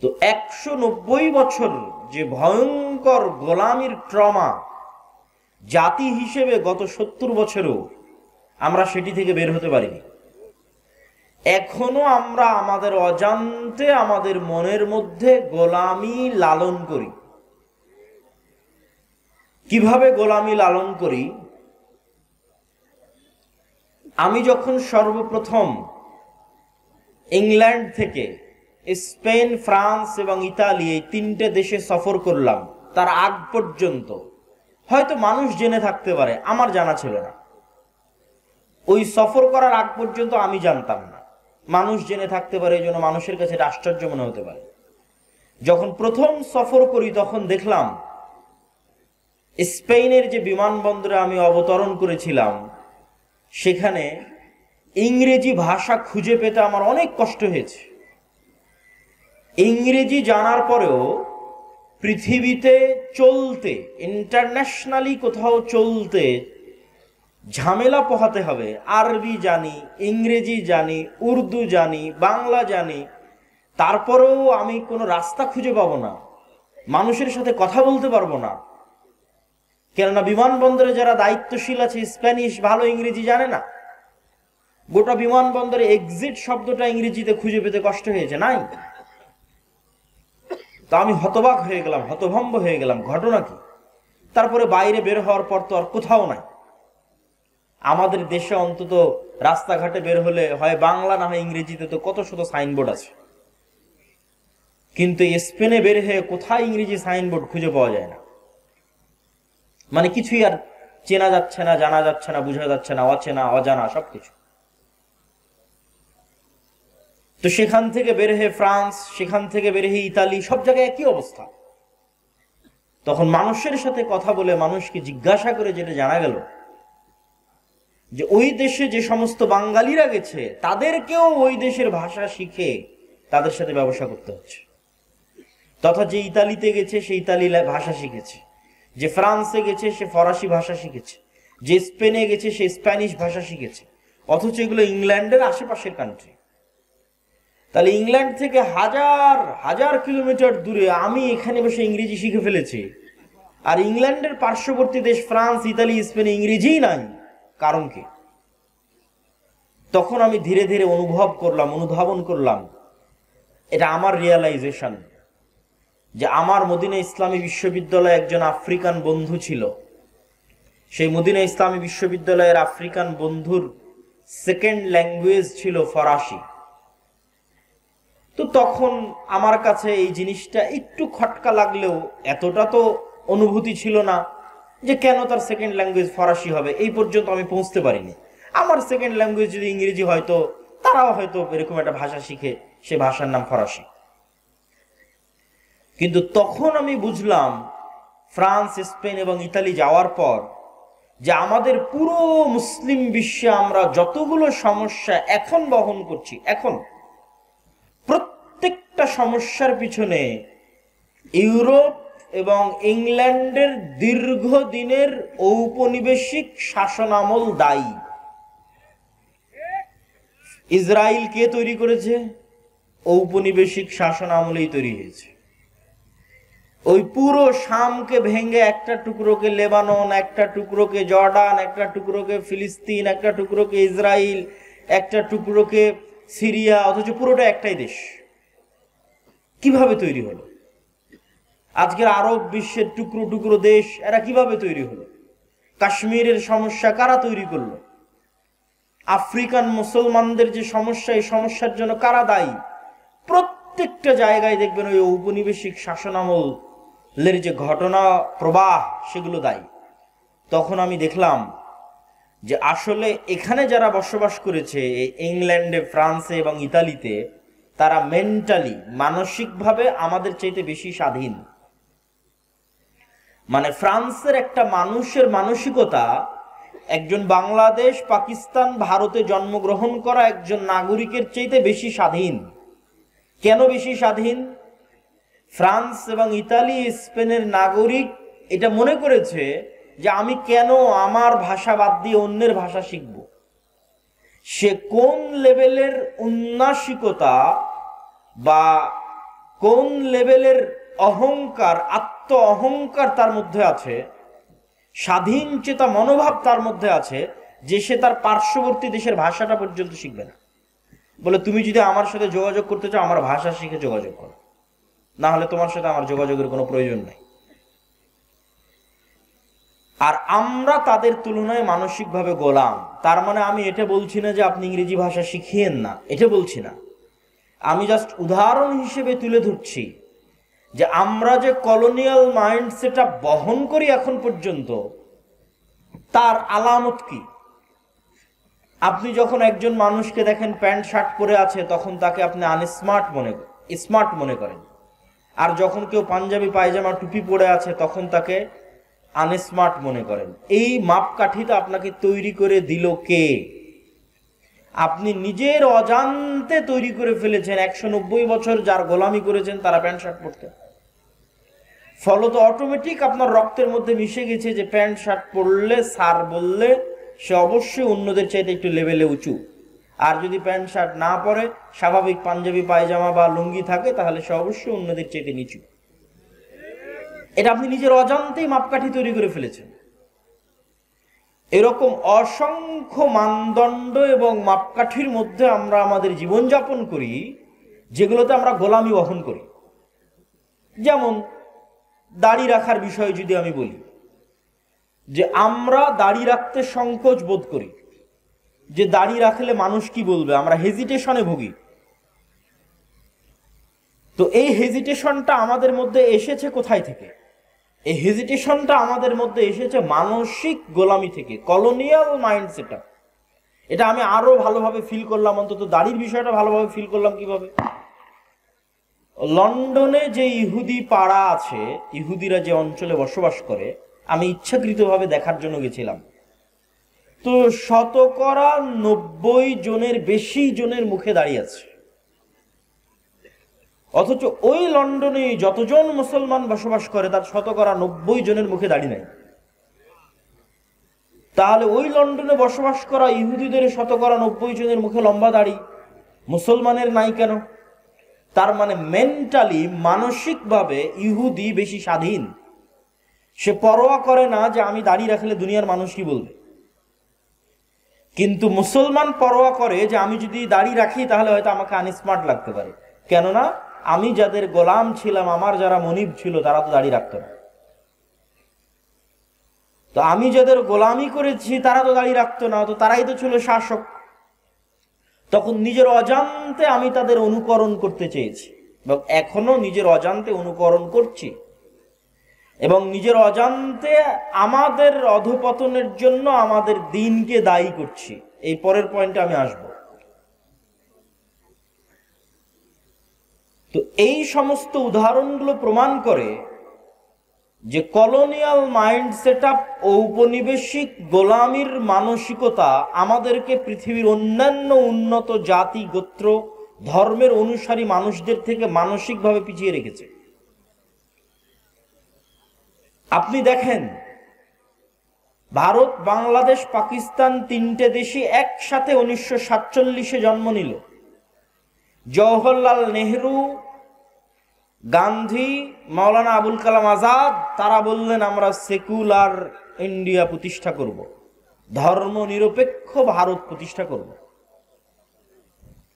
তো 190 বছর যে ভয়ঙ্কর গোলামির ট্রমা, জাতি হিসেবে গত 70 বছরেও আমরা সেটি থেকে বের হতে পারিনি। এখনো আমরা আমাদের অজান্তে আমাদের মনের মধ্যে গোলামি লালন করি। কিভাবে গোলামি লালন করি? আমি যখন সর্বপ্রথম ইংল্যান্ড থেকে স্পেন, ফ্রান্স এবং ইতালি, এই 3টে দেশে সফর করলাম, তার আগ পর্যন্ত হয়তো মানুষ জেনে থাকতে পারে, আমার জানা ছিল না। ওই সফর করার আগ পর্যন্ত আমি জানতাম না। মানুষ জেনে থাকতে পারে, এই জন্য মানুষের কাছে এটা আশ্চর্য মনে হতে পারে। যখন প্রথম সফর করি তখন দেখলাম স্পেনের যে বিমানবন্দরে আমি অবতরণ করেছিলাম, সেখানে ইংরেজি ভাষা খুঁজে পেতে আমার অনেক কষ্ট হয়েছে। ইংরেজি জানার পরেও পৃথিবীতে চলতে, ইন্টারন্যাশনালি কোথাও চলতে ঝামেলা পোহাতে হবে। আরবি জানি, ইংরেজি জানি, উর্দু জানি, বাংলা জানি, তারপরেও আমি কোনো রাস্তা খুঁজে পাবো না, মানুষের সাথে কথা বলতে পারবো না। কেননা বিমানবন্দরে যারা দায়িত্বশীল আছে স্প্যানিশ ভালো ইংরেজি জানে না। গোটা বিমানবন্দরে এক্সিট শব্দটা ইংরেজিতে খুঁজে পেতে কষ্ট হয়েছে, নাই। তো আমি হতবাক হয়ে গেলাম, হতভম্ব হয়ে গেলাম, ঘটনা কি? তারপরে বাইরে বের হওয়ার পর তো আর কোথাও নাই। আমাদের দেশে অন্তত রাস্তাঘাটে বের হলে হয় বাংলা না হয় ইংরেজিতে তো কত শত সাইনবোর্ড আছে, কিন্তু স্পেনে বের হয়ে কোথায় ইংরেজি সাইনবোর্ড খুঁজে পাওয়া যায় না। মানে কিছুই আর চেনা যাচ্ছে না, জানা যাচ্ছে না, বোঝা যাচ্ছে না, অচেনা অজানা সবকিছু। তো সেখান থেকে বের হয়ে ফ্রান্স, সেখান থেকে বের হয়ে ইতালি, সব জায়গায় একই অবস্থা। তখন মানুষের সাথে কথা বলে, মানুষকে জিজ্ঞাসা করে যেটা জানা গেল যে ওই দেশে যে সমস্ত বাঙালিরা গেছে তাদেরকেও ওই দেশের ভাষা শিখে তাদের সাথে ব্যবসা করতে হচ্ছে। তথা যে ইতালিতে গেছে সে ইতালি ভাষা শিখেছে, যে ফ্রান্সে গেছে সে ফরাসি ভাষা শিখেছে, যে স্পেনে গেছে সে স্প্যানিশ ভাষা শিখেছে, অথচ এগুলো ইংল্যান্ডের আশেপাশের কান্ট্রি। তাহলে ইংল্যান্ড থেকে হাজার হাজার কিলোমিটার দূরে আমি এখানে বসে ইংরেজি শিখে ফেলেছি, আর ইংল্যান্ডের পার্শ্ববর্তী দেশ ফ্রান্স, ইতালি, স্পেনে ইংরেজিই নাই। কারণ কি? তখন আমি ধীরে ধীরে অনুধাবন করলাম, এটা আমার রিয়ালাইজেশন, যে আমার মদিনা ইসলামী বিশ্ববিদ্যালয়ে একজন আফ্রিকান বন্ধু ছিল। সেই মদিনা ইসলামী বিশ্ববিদ্যালয়ের আফ্রিকান বন্ধুর সেকেন্ড ল্যাঙ্গুয়েজ ছিল ফরাসি। তো তখন আমার কাছে এই জিনিসটা একটু খটকা লাগলেও এতটা তো অনুভূতি ছিল না যে কেন তার সেকেন্ড ল্যাঙ্গুয়েজ ফরাসি হবে। এই পর্যন্ত আমি পৌঁছতে পারিনি। আমার সেকেন্ড ল্যাঙ্গুয়েজ যদি ইংরেজি হয়তো তারাও হয়তো এরকম একটা ভাষা শিখে, সে ভাষার নাম ফরাসি। কিন্তু তখন আমি বুঝলাম ফ্রান্স, স্পেন এবং ইতালি যাওয়ার পর যে আমাদের পুরো মুসলিম বিশ্বে আমরা যতগুলো সমস্যা এখন বহন করছি, এখন প্রত্যেকটা সমস্যার পিছনে ইউরোপ এবং ইংল্যান্ডের দীর্ঘদিনের ঔপনিবেশিক শাসনামল দায়ী। ইসরায়েল কে তৈরি করেছে? ঔপনিবেশিক শাসন আমলেই তৈরি হয়েছে। ওই পুরো শামকে ভেঙে একটা টুকরোকে লেবানন, একটা টুকরোকে জর্ডান, একটা টুকরোকে ফিলিস্তিন, একটা টুকরোকে ইসরায়েল, একটা টুকরোকে সিরিয়া, অথচ পুরোটা একটাই দেশ। কিভাবে তৈরি হলো? আজকের আরব বিশ্বের টুকরো টুকরো দেশ এরা কিভাবে তৈরি হলো? কাশ্মীরের সমস্যা কারা তৈরি করলো? আফ্রিকান মুসলমানদের যে সমস্যা, এই সমস্যার জন্য কারা দায়ী? প্রত্যেকটা জায়গায় দেখবেন ওই ঔপনিবেশিক শাসনামলের যে ঘটনা প্রবাহ, সেগুলো দায়ী। তখন আমি দেখলাম যে আসলে এখানে যারা বসবাস করেছে ইংল্যান্ডে, ফ্রান্সে এবং ইতালিতে, তারা মেন্টালি, মানসিকভাবে আমাদের চাইতে বেশি স্বাধীন। মানে ফ্রান্সের একটা মানুষের মানসিকতা একজন বাংলাদেশ, পাকিস্তান, ভারতে জন্মগ্রহণ করা একজন নাগরিকের চাইতে বেশি স্বাধীন। কেন বেশি স্বাধীন? ফ্রান্স এবং ইতালি, স্পেনের নাগরিক এটা মনে করেছে যে আমি কেন আমার ভাষা বাদ দিয়ে অন্যের ভাষা শিখব। সে কোন লেভেলের উন্নাসিকতা বা কোন লেভেলের অহংকার, আত্ম অহংকার তার মধ্যে আছে, স্বাধীন চেতা মনোভাব তার মধ্যে আছে, যে সে তার পার্শ্ববর্তী দেশের ভাষাটা পর্যন্ত শিখবে না। বলে তুমি যদি আমার সাথে যোগাযোগ করতে চাও, আমার ভাষা শিখে যোগাযোগ করো, না হলে তোমার সাথে আমার যোগাযোগের কোনো প্রয়োজন নাই। আর আমরা তাদের তুলনায় মানসিকভাবে গোলাম। তার মানে আমি এটা বলছি না যে আপনি ইংরেজি ভাষা শিখিয়েন না, এটা বলছি না। আমি জাস্ট উদাহরণ হিসেবে তুলে ধরছি যে আমরা যে কলোনিয়াল মাইন্ডসেটটা বহন করি এখন পর্যন্ত, তার আলামত কি? আপনি যখন একজন মানুষকে দেখেন প্যান্ট শার্ট পরে আছে, তখন তাকে আপনি স্মার্ট মনে করেন। আর যখন কেউ পাঞ্জাবি পায়জামা টুপি পরে আছে, তখন তাকে আনস্মার্ট মনে করেন। এই মাপকাঠিটা আপনাকে তৈরি করে দিল কে? আপনি নিজের অজান্তে তৈরি করে ফেলেছেন। 190 বছর যার গোলামি করেছেন তারা প্যান্ট শার্ট পরতেন। ফলত অটোমেটিক আপনার রক্তের মধ্যে মিশে গেছে যে প্যান্ট শার্ট পরলে, স্যার বললে, সে অবশ্যই অন্যদের চাইতে একটু লেভেলে উঁচু। আর যদি প্যান্ট শার্ট না পরে, স্বাভাবিক পাঞ্জাবি পায়জামা বা লুঙ্গি থাকে, তাহলে সে অবশ্যই অন্যদের চাইতে নিচু। এটা আপনি নিজের অজান্তেই মাপকাঠি তৈরি করে ফেলেছেন। এরকম অসংখ্য মানদণ্ড এবং মাপকাঠির মধ্যে আমরা আমাদের জীবনযাপন করি, যেগুলোতে আমরা গোলামি বহন করি। যেমন দাড়ি রাখার বিষয়ে যদি আমি বলি, যে আমরা দাড়ি রাখতে সংকোচ বোধ করি, যে দাড়ি রাখলে মানুষ কি বলবে, আমরা হেজিটেশনে ভুগি। তো এই হেজিটেশনটা আমাদের মধ্যে এসেছে কোথায় থেকে? এই হেজিটেশনটা আমাদের মধ্যে এসেছে মানসিক গোলামি থেকে, কলোনিয়াল মাইন্ডসেট। এটা আমি আরো ভালোভাবে ফিল করলাম, অন্তত দাড়ির বিষয়টা ভালোভাবে ফিল করলাম কিভাবে? লন্ডনে যে ইহুদি পাড়া আছে, ইহুদিরা যে অঞ্চলে বসবাস করে, আমি ইচ্ছাকৃতভাবে দেখার জন্য গেছিলাম। তো 90% জনের বেশি জনের মুখে দাঁড়িয়ে আছে। অথচ ওই লন্ডনে যতজন মুসলমান বসবাস করে, তার 90% জনের মুখে দাড়ি নাই। তাহলে ওই লন্ডনে বসবাস করা ইহুদিদের 90% জনের মুখে লম্বা দাড়ি, মুসলমানের নাই কেন? তার মানে মেন্টালি, মানসিকভাবে ইহুদি বেশি স্বাধীন। সে পরোয়া করে না যে আমি দাড়ি রাখলে দুনিয়ার মানুষ কি বলবে। কিন্তু মুসলমান পরোয়া করে যে আমি যদি দাড়ি রাখি তাহলে হয়তো আমাকে আনস্মার্ট লাগতে পারে। কেননা আমি যাদের গোলাম ছিলাম, আমার যারা মনিব ছিল, তারা তো দাড়ি রাখতো না। তো আমি যাদের গোলামি করেছি তারা তো দাড়ি রাখতো না, তো তারাই তো ছিল শাসক। তখন নিজের অজান্তে আমি তাদের অনুকরণ করতে চেয়েছি, এবং এখনো নিজের অজান্তে অনুকরণ করছি, এবং নিজের অজান্তে আমাদের অধঃপতনের জন্য আমাদের দিনকে দায়ী করছি। এই পরের পয়েন্টে আমি আসব। তো এই সমস্ত উদাহরণগুলো প্রমাণ করে যে কলোনিয়াল মাইন্ড সেটআপ, ঔপনিবেশিক গোলামির মানসিকতা আমাদেরকে পৃথিবীর অন্যান্য উন্নত জাতি, গোত্র, ধর্মের অনুসারী মানুষদের থেকে মানসিকভাবে পিছিয়ে রেখেছে। আপনি দেখেন, ভারত, বাংলাদেশ, পাকিস্তান তিনটে দেশই একসাথে 1947-এ জন্ম নিল। জওহরলাল নেহরু, গান্ধী, মাওলানা আবুল কালাম আজাদ তারা বললেন আমরা সেকুলার ইন্ডিয়া প্রতিষ্ঠা করব, ধর্ম নিরপেক্ষ ভারত প্রতিষ্ঠা করব।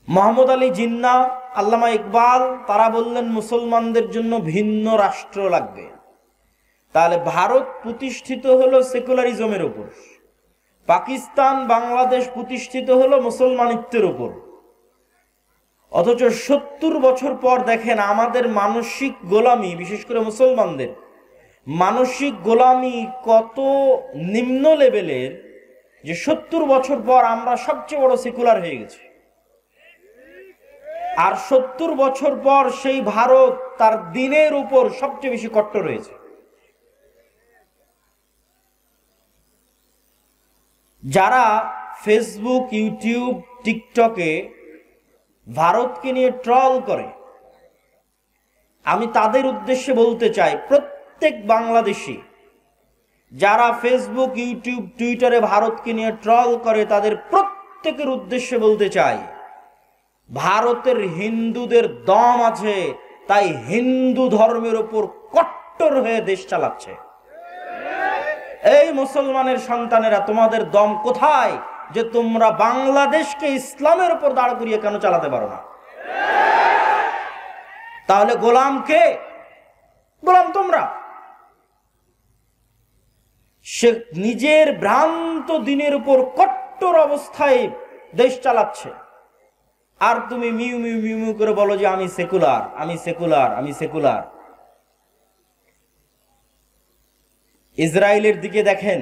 মোহাম্মদ আলী জিন্নাহ, আল্লামা ইকবাল তারা বললেন মুসলমানদের জন্য ভিন্ন রাষ্ট্র লাগবে। তাহলে ভারত প্রতিষ্ঠিত হলো সেকুলারিজমের উপর, পাকিস্তান, বাংলাদেশ প্রতিষ্ঠিত হলো মুসলমানিত্বের উপর। অথচ 70 বছর পর দেখেন আমাদের মানসিক গোলামি, বিশেষ করে মুসলমানদের মানসিক গোলামি কত নিম্ন লেভেলের যে 70 বছর পর আমরা সবচেয়ে বড় সেকুলার হয়ে গেছি। আর 70 বছর পর সেই ভারত তার দ্বীনের উপর সবচেয়ে বেশি কট্টর হয়েছে। যারা ফেসবুক, ইউটিউব, টিকটকে ভারতকে নিয়ে ট্রল করে, আমি তাদের উদ্দেশ্যে বলতে চাই, প্রত্যেক বাংলাদেশী যারা ফেসবুক, ইউটিউব, টুইটারে ভারতকে নিয়ে ট্রল করে তাদের প্রত্যেকের উদ্দেশ্যে বলতে চাই, ভারতের হিন্দুদের দম আছে, তাই হিন্দু ধর্মের উপর কট্টর হয়ে দেশ চালাচ্ছে। এই মুসলমানের সন্তানেরা, তোমাদের দম কোথায় যে তোমরা বাংলাদেশকে ইসলামের উপর দাঁড় করিয়ে কেন চালাতে পারো না? তাহলে গোলাম কে? গোলাম তোমরা। সে নিজের ভ্রান্ত দ্বীনের উপর কট্টর অবস্থায় দেশ চালাচ্ছে, আর তুমি মিউ মিউ মিউ মিউ করে বলো যে আমি সেকুলার, আমি সেকুলার, আমি সেকুলার। ইসরায়েলের দিকে দেখেন,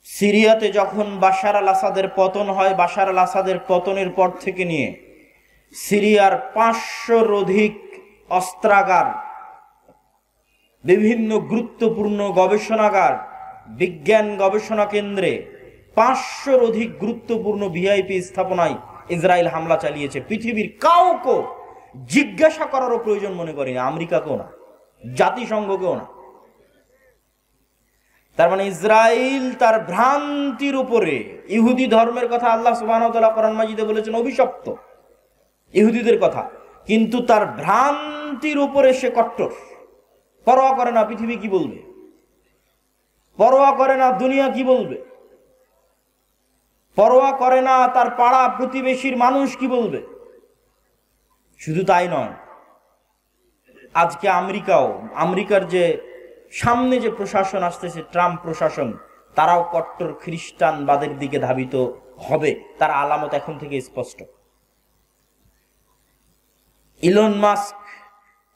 সিরিয়াতে যখন বাশার আল আসাদের পতন হয়, বাশার আল আসাদের পতনের পর থেকে নিয়ে সিরিয়ার 500-র অধিক অস্ত্রাগার, বিভিন্ন গুরুত্বপূর্ণ গবেষণাগার, বিজ্ঞান গবেষণা কেন্দ্রে 500-র অধিক গুরুত্বপূর্ণ ভিআইপি স্থাপনায় ইসরায়েল হামলা চালিয়েছে। পৃথিবীর কাউকে জিজ্ঞাসা করারও প্রয়োজন মনে করি না, আমেরিকাকেও না, জাতিসংঘকেও না। তার মানে ইসরায়েল তার ভ্রান্তির উপরে, ইহুদি ধর্মের কথা আল্লাহ সুবহানাহু ওয়া তাআলা কোরআন মাজিদে বলেছেন অভিশপ্ত ইহুদিদের কথা, কিন্তু তার ভ্রান্তির উপরে সে কট্টর, পরোয়া করে না পৃথিবী কি বলবে, পরোয়া করে না দুনিয়া কি বলবে, পরোয়া করে না তার পাড়া প্রতিবেশীর মানুষ কি বলবে। শুধু তাই নয়, আজকে আমেরিকার যে সামনে যে প্রশাসন আসতেছে, ট্রাম্প প্রশাসন, তারাও কট্টর খ্রিস্টানবাদের দিকে ধাবিত হবে, তার আলামত এখন থেকে স্পষ্ট। ইলন মাস্ক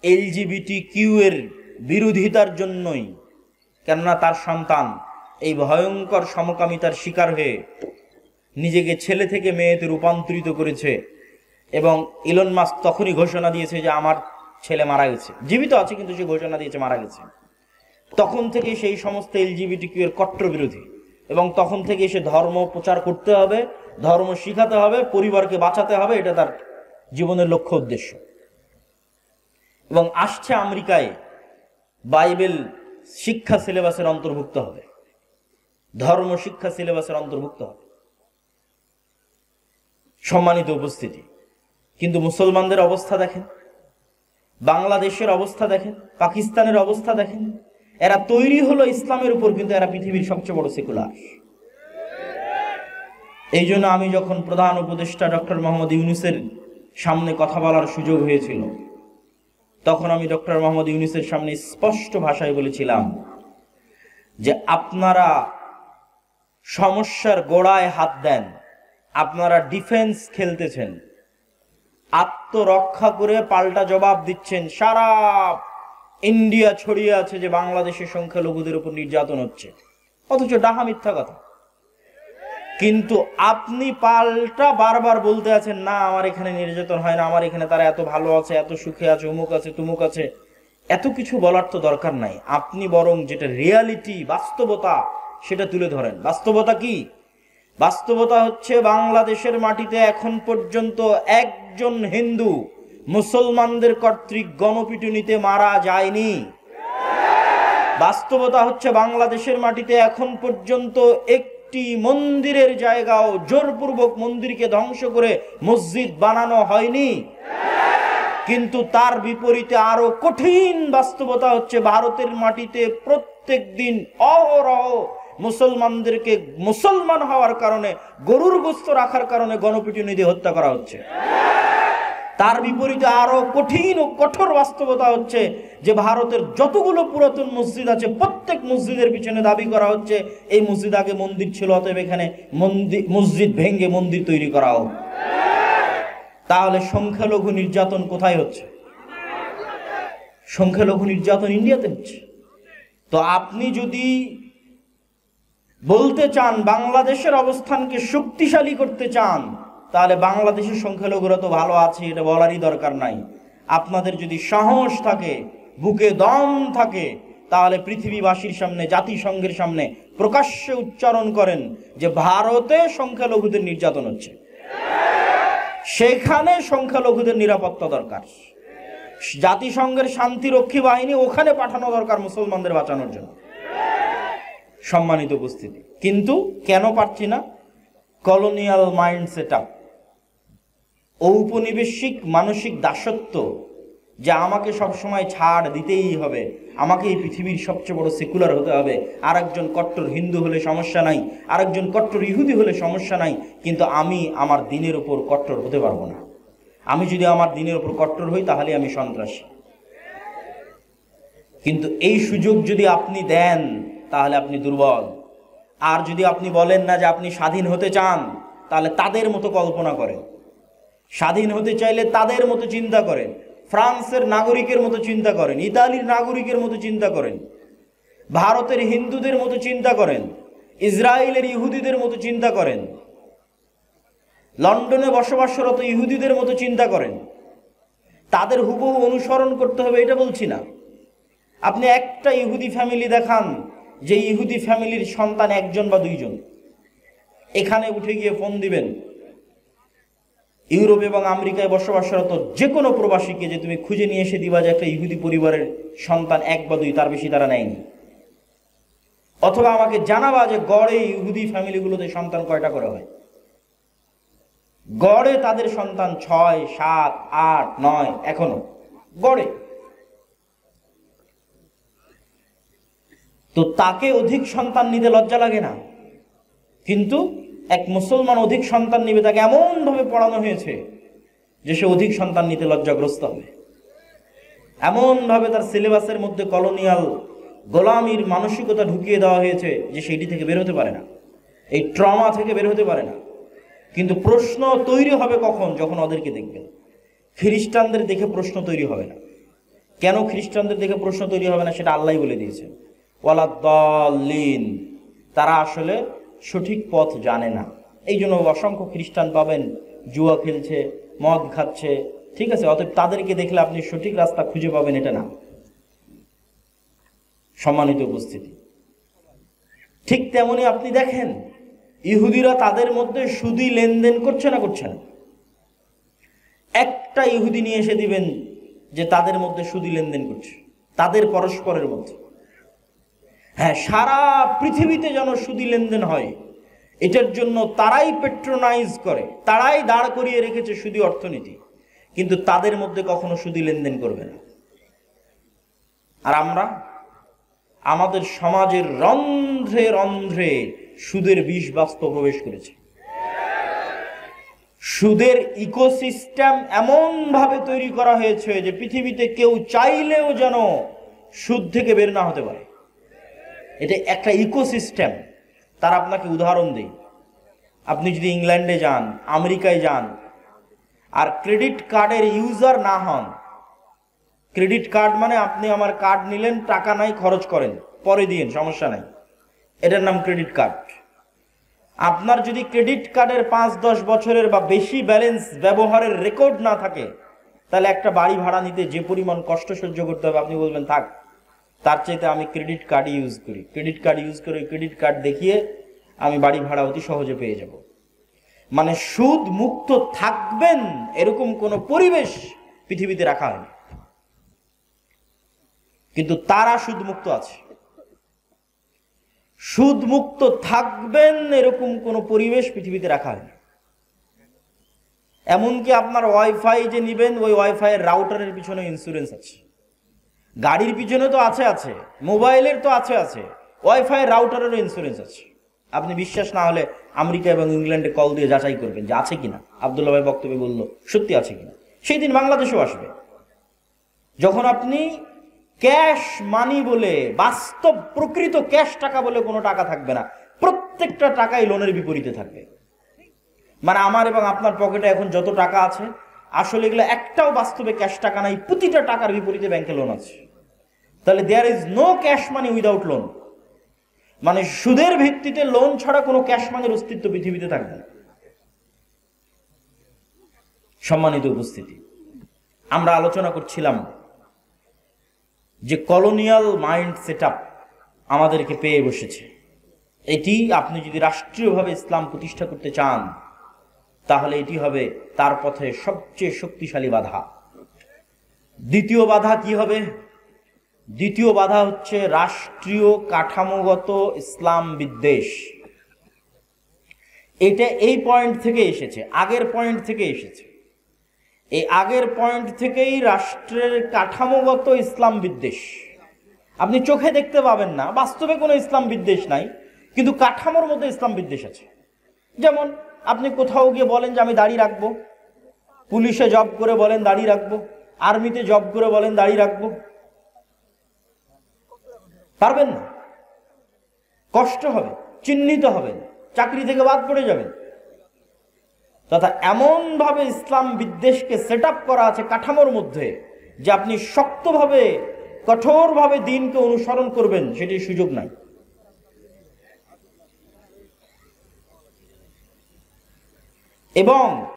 LGBTQ এর বিরোধিতার জন্যই, কেননা তার সন্তান এই ভয়ঙ্কর সমকামিতার শিকার হয়ে নিজেকে ছেলে থেকে মেয়েতে রূপান্তরিত করেছে, এবং ইলন মাস্ক তখনই ঘোষণা দিয়েছে যে আমার ছেলে মারা গেছে, জীবিত আছে কিন্তু সে ঘোষণা দিয়েছে মারা গেছে। তখন থেকে সেই সমস্ত LGBTQ এর কট্টর বিরোধী, এবং তখন থেকে সে ধর্ম প্রচার করতে হবে, ধর্ম শিখাতে হবে, পরিবারকে বাঁচাতে হবে, এটা তার জীবনের লক্ষ্য উদ্দেশ্য। এবং আসছে আমেরিকায় বাইবেল শিক্ষা সিলেবাসের অন্তর্ভুক্ত হবে, ধর্ম শিক্ষা সিলেবাসের অন্তর্ভুক্ত হবে। সম্মানিত উপস্থিতি, কিন্তু মুসলমানদের অবস্থা দেখেন, বাংলাদেশের অবস্থা দেখেন, পাকিস্তানের অবস্থা দেখেন। এরা তৈরি হলো ইসলামের উপর, কিন্তু এরা পৃথিবীর সবচেয়ে বড় সেকুলার। এই জন্য আমি যখন প্রধান উপদেষ্টা ডক্টর মোহাম্মদ ইউনূসের সামনে কথা বলার সুযোগ হয়েছিল, তখন আমি ডক্টর মোহাম্মদ ইউনূসের সামনে স্পষ্ট ভাষায় বলেছিলাম যে আপনারা সমস্যার গোড়ায় হাত দেন, আপনারা ডিফেন্স খেলতেছেন, আত্মরক্ষা করে পাল্টা জবাব দিচ্ছেন। সারা ইন্ডিয়া ছড়িয়ে আছে যে বাংলাদেশের সংখ্যালঘুদের উপর নির্যাতন হচ্ছে, অথচ ডাহা মিথ্যা কথা। কিন্তু আপনি পাল্টা বারবার বলতে আছেন, না আমার এখানে নির্যাতন হয় না, আমার এখানে তারা এত ভালো আছে, এত সুখে আছে, অমুক আছে তুমুক আছে। এত কিছু বলার তো দরকার নাই। আপনি বরং যেটা রিয়ালিটি, বাস্তবতা, সেটা তুলে ধরেন। বাস্তবতা কি? বাস্তবতা হচ্ছে বাংলাদেশের মাটিতে এখন পর্যন্ত একজন হিন্দু মুসলমানদের কর্তৃক গণপিটুনিতে মারা যায়নি। বাস্তবতা হচ্ছে বাংলাদেশের মাটিতে এখন পর্যন্ত একটি মন্দিরের জায়গাও জোরপূর্বক মন্দিরকে ধ্বংস করে মসজিদ বানানো হয়নি। কিন্তু তার বিপরীতে আরো কঠিন বাস্তবতা হচ্ছে ভারতের মাটিতে প্রত্যেক দিন অহরহ মুসলমানদেরকে মুসলমান হওয়ার কারণে, গরুর গোশত রাখার কারণে গণপিটুনি দিয়ে হত্যা করা হচ্ছে। তার বিপরীতে আরো কঠিন ও কঠোর বাস্তবতা হচ্ছে যে ভারতের যতগুলো পুরাতন মসজিদ আছে প্রত্যেক মসজিদের পিছনে দাবি করা হচ্ছে এই মসজিদ আগে মন্দির ছিল, অতএব এখানে মসজিদ ভেঙে মন্দির তৈরি করা হোক। তাহলে সংখ্যালঘু নির্যাতন কোথায় হচ্ছে? সংখ্যালঘু নির্যাতন ইন্ডিয়াতে হচ্ছে। তো আপনি যদি বলতে চান বাংলাদেশের অবস্থানকে শক্তিশালী করতে চান, তাহলে বাংলাদেশের সংখ্যালঘুরা তো ভালো আছে, এটা বলারই দরকার নাই। আপনাদের যদি সাহস থাকে, বুকে দম থাকে, তাহলে পৃথিবীবাসীর সামনে, জাতিসংঘের সামনে প্রকাশ্যে উচ্চারণ করেন যে ভারতে সংখ্যালঘুদের নির্যাতন হচ্ছে, সেখানে সংখ্যালঘুদের নিরাপত্তা দরকার। জাতিসংঘের শান্তিরক্ষী বাহিনী ওখানে পাঠানো দরকার মুসলমানদের বাঁচানোর জন্য। সম্মানিত উপস্থিতি, কিন্তু কেন পারছি না? কলোনিয়াল মাইন্ড সেটআপ, ঔপনিবেশিক মানসিক দাসত্ব, যে আমাকে সবসময় ছাড় দিতেই হবে, আমাকে এই পৃথিবীর সবচেয়ে বড় সেকুলার হতে হবে, আরেকজন কট্টর হিন্দু হলে সমস্যা নাই, আরেকজন কট্টর ইহুদি হলে সমস্যা নাই, কিন্তু আমি আমার দিনের ওপর কট্টর হতে পারবো না। আমি যদি আমার দিনের ওপর কট্টর হই তাহলে আমি সন্ত্রাসী। কিন্তু এই সুযোগ যদি আপনি দেন তাহলে আপনি দুর্বল। আর যদি আপনি বলেন না যে আপনি স্বাধীন হতে চান, তাহলে তাদের মতো কল্পনা করেন। স্বাধীন হতে চাইলে তাদের মতো চিন্তা করেন, ফ্রান্সের নাগরিকের মতো চিন্তা করেন, ইতালির নাগরিকের মতো চিন্তা করেন, ভারতের হিন্দুদের মতো চিন্তা করেন, ইসরায়েলের ইহুদিদের মতো চিন্তা করেন, লন্ডনে বসবাসরত ইহুদিদের মতো চিন্তা করেন। তাদের হুবহু অনুসরণ করতে হবে এটা বলছি না। আপনি একটা ইহুদি ফ্যামিলি দেখান যে ইহুদি ফ্যামিলির সন্তান একজন বা দুইজন, এখানে উঠে গিয়ে ফোন দিবেন ইউরোপ এবং আমেরিকায় বসবাসরত যে কোনো প্রবাসীকে, যে তুমি খুঁজে নিয়ে এসে দিবা যে একটা ইহুদি পরিবারের সন্তান এক বা দুই, তার বেশি তারা নেয়নি। অথবা আমাকে জানাবা যে গড়ে ইহুদি ফ্যামিলিগুলোতে সন্তান কয়টা করে হয়। গড়ে তাদের সন্তান 6, 7, 8, 9 এখনো গড়ে। তো তাকে অধিক সন্তান নিতে লজ্জা লাগে না, কিন্তু এক মুসলমান অধিক সন্তান নিবে, তাকে এমন ভাবে পড়ানো হয়েছে যে সে অধিক সন্তান নিতে লজ্জাগ্রস্ত হবে। এমন ভাবে তার সিলেবাসের মধ্যে কলোনিয়াল গোলামির মানসিকতা ঢুকিয়ে দেওয়া হয়েছে যে সেটি থেকে বের হতে পারে না, এই ট্রমা থেকে বের হতে পারে না। কিন্তু প্রশ্ন তৈরি হবে কখন? যখন ওদেরকে দেখবেন। খ্রিস্টানদের দেখে প্রশ্ন তৈরি হবে না। কেন খ্রিস্টানদের দেখে প্রশ্ন তৈরি হবে না সেটা আল্লাহই বলে দিয়েছেন, ওয়ালাদ্দাল্লিন, তারা আসলে সঠিক পথ জানে না। এই জন্য অসংখ্য খ্রিস্টান পাবেন জুয়া খেলছে, মদ খাচ্ছে, ঠিক আছে? অতএব তাদেরকে দেখলে আপনি সঠিক রাস্তা খুঁজে পাবেন এটা না। সম্মানিত উপস্থিতি, ঠিক তেমনি আপনি দেখেন ইহুদিরা তাদের মধ্যে সুদি লেনদেন করছে না, করছে না। একটা ইহুদি নিয়ে এসে দিবেন যে তাদের মধ্যে সুদি লেনদেন করছে, তাদের পরস্পরের মধ্যে। হ্যাঁ, সারা পৃথিবীতে যেন সুদি লেনদেন হয়, এটার জন্য তারাই পেট্রোনাইজ করে, তারাই দাঁড় করিয়ে রেখেছে সুদি অর্থনীতি, কিন্তু তাদের মধ্যে কখনো সুদি লেনদেন করবে না। আর আমরা আমাদের সমাজের রন্ধ্রে রন্ধ্রে সুদের বিষ বাষ্প প্রবেশ করেছে। সুদের ইকোসিস্টেম এমন ভাবে তৈরি করা হয়েছে যে পৃথিবীতে কেউ চাইলেও যেন সুদ থেকে বের না হতে পারে। এটা একটা ইকোসিস্টেম। তার আপনাকে উদাহরণ দিই, আপনি যদি ইংল্যান্ডে যান, আমেরিকায় যান, আর ক্রেডিট কার্ডের ইউজার না হন, ক্রেডিট কার্ড মানে আপনি আমার কার্ড নিলেন, টাকা নাই, খরচ করেন, পরে দিন, সমস্যা নাই, এটার নাম ক্রেডিট কার্ড। আপনার যদি ক্রেডিট কার্ডের 5-10 বছরের বা বেশি ব্যালেন্স ব্যবহারের রেকর্ড না থাকে, তাহলে একটা বাড়ি ভাড়া নিতে যে পরিমাণ কষ্ট সহ্য করতে হবে, আপনি বলবেন থাক, তার চাইতে আমি ক্রেডিট কার্ড ইউজ করি, ক্রেডিট কার্ড ইউজ করে ক্রেডিট কার্ড দেখিয়ে আমি বাড়ি ভাড়া অতি সহজে পেয়ে যাব। মানে সুদ মুক্ত থাকবেন এরকম কোন পরিবেশ পৃথিবীতে রাখা হয়নি, কিন্তু তারা সুদ মুক্ত আছে। সুদ মুক্ত থাকবেন এরকম কোন পরিবেশ পৃথিবীতে রাখা হয়নি। এমনকি আপনার ওয়াইফাই যে নিবেন, ওই ওয়াইফাই এর রাউটারের পিছনে ইন্স্যুরেন্স আছে, গাড়ির পিছনে তো আছে, মোবাইলের তো আছে, ওয়াইফাই রাউটারেরও ইন্স্যুরেন্স আছে। আপনি বিশ্বাস না হলে আমেরিকা এবং ইংল্যান্ডে কল দিয়ে যাচাই করবেন যে আছে কিনা। আব্দুল্লাহ ভাই বক্তব্যে বলল সত্যি আছে কিনা। সেই দিন বাংলাদেশেও আসবে যখন আপনি ক্যাশ মানি বলে, বাস্তব প্রকৃত ক্যাশ টাকা বলে কোনো টাকা থাকবে না, প্রত্যেকটা টাকাই লোনের বিপরীতে থাকবে। মানে আমার এবং আপনার পকেটে এখন যত টাকা আছে, আসলে এগুলো একটাও বাস্তবে ক্যাশ টাকা নাই, প্রতিটা টাকার বিপরীতে ব্যাংকে লোন আছে। তাহলে there is no cash money without loan. মানে সুদের ভিত্তিতে লোন ছাড়া কোনো ক্যাশ মানির অস্তিত্ব পৃথিবীতে থাকবে না। সম্মানিত উপস্থিতি, আমরা আলোচনা করছিলাম যে কলোনিয়াল মাইন্ড সেটআপ আমাদেরকে পেয়ে বসেছে। এটি আপনি যদি রাষ্ট্রীয়ভাবে ইসলাম প্রতিষ্ঠা করতে চান, তাহলে এটি হবে তার পথে সবচেয়ে শক্তিশালী বাধা। দ্বিতীয় বাধা কি হবে? দ্বিতীয় বাধা হচ্ছে রাষ্ট্রীয় কাঠামোগত ইসলাম বিদ্বেষ। এটা এই পয়েন্ট থেকে এসেছে, আগের পয়েন্ট থেকে এসেছে। এই আগের পয়েন্ট থেকেই রাষ্ট্রের কাঠামোগত ইসলাম বিদ্বেষ। আপনি চোখে দেখতে পাবেন না, বাস্তবে কোনো ইসলাম বিদ্বেষ নাই, কিন্তু কাঠামোর মধ্যে ইসলাম বিদ্বেষ আছে। যেমন আপনি কোথাও গিয়ে বলেন যে আমি দাড়ি রাখবো, পুলিশে জব করে বলেন দাড়ি রাখবো, আর্মিতে জব করে বলেন দাড়ি রাখবো, পারবেন না, কষ্ট হবে, চিহ্নিত হবেন, চাকরি থেকে বাদ পড়ে যাবেন। তথা এমন ভাবে ইসলাম বিদ্বেষকে সেট আপ করা আছে কাঠামোর মধ্যে যে আপনি শক্তভাবে, কঠোরভাবে দিনকে অনুসরণ করবেন, সেটির সুযোগ নাই। এবং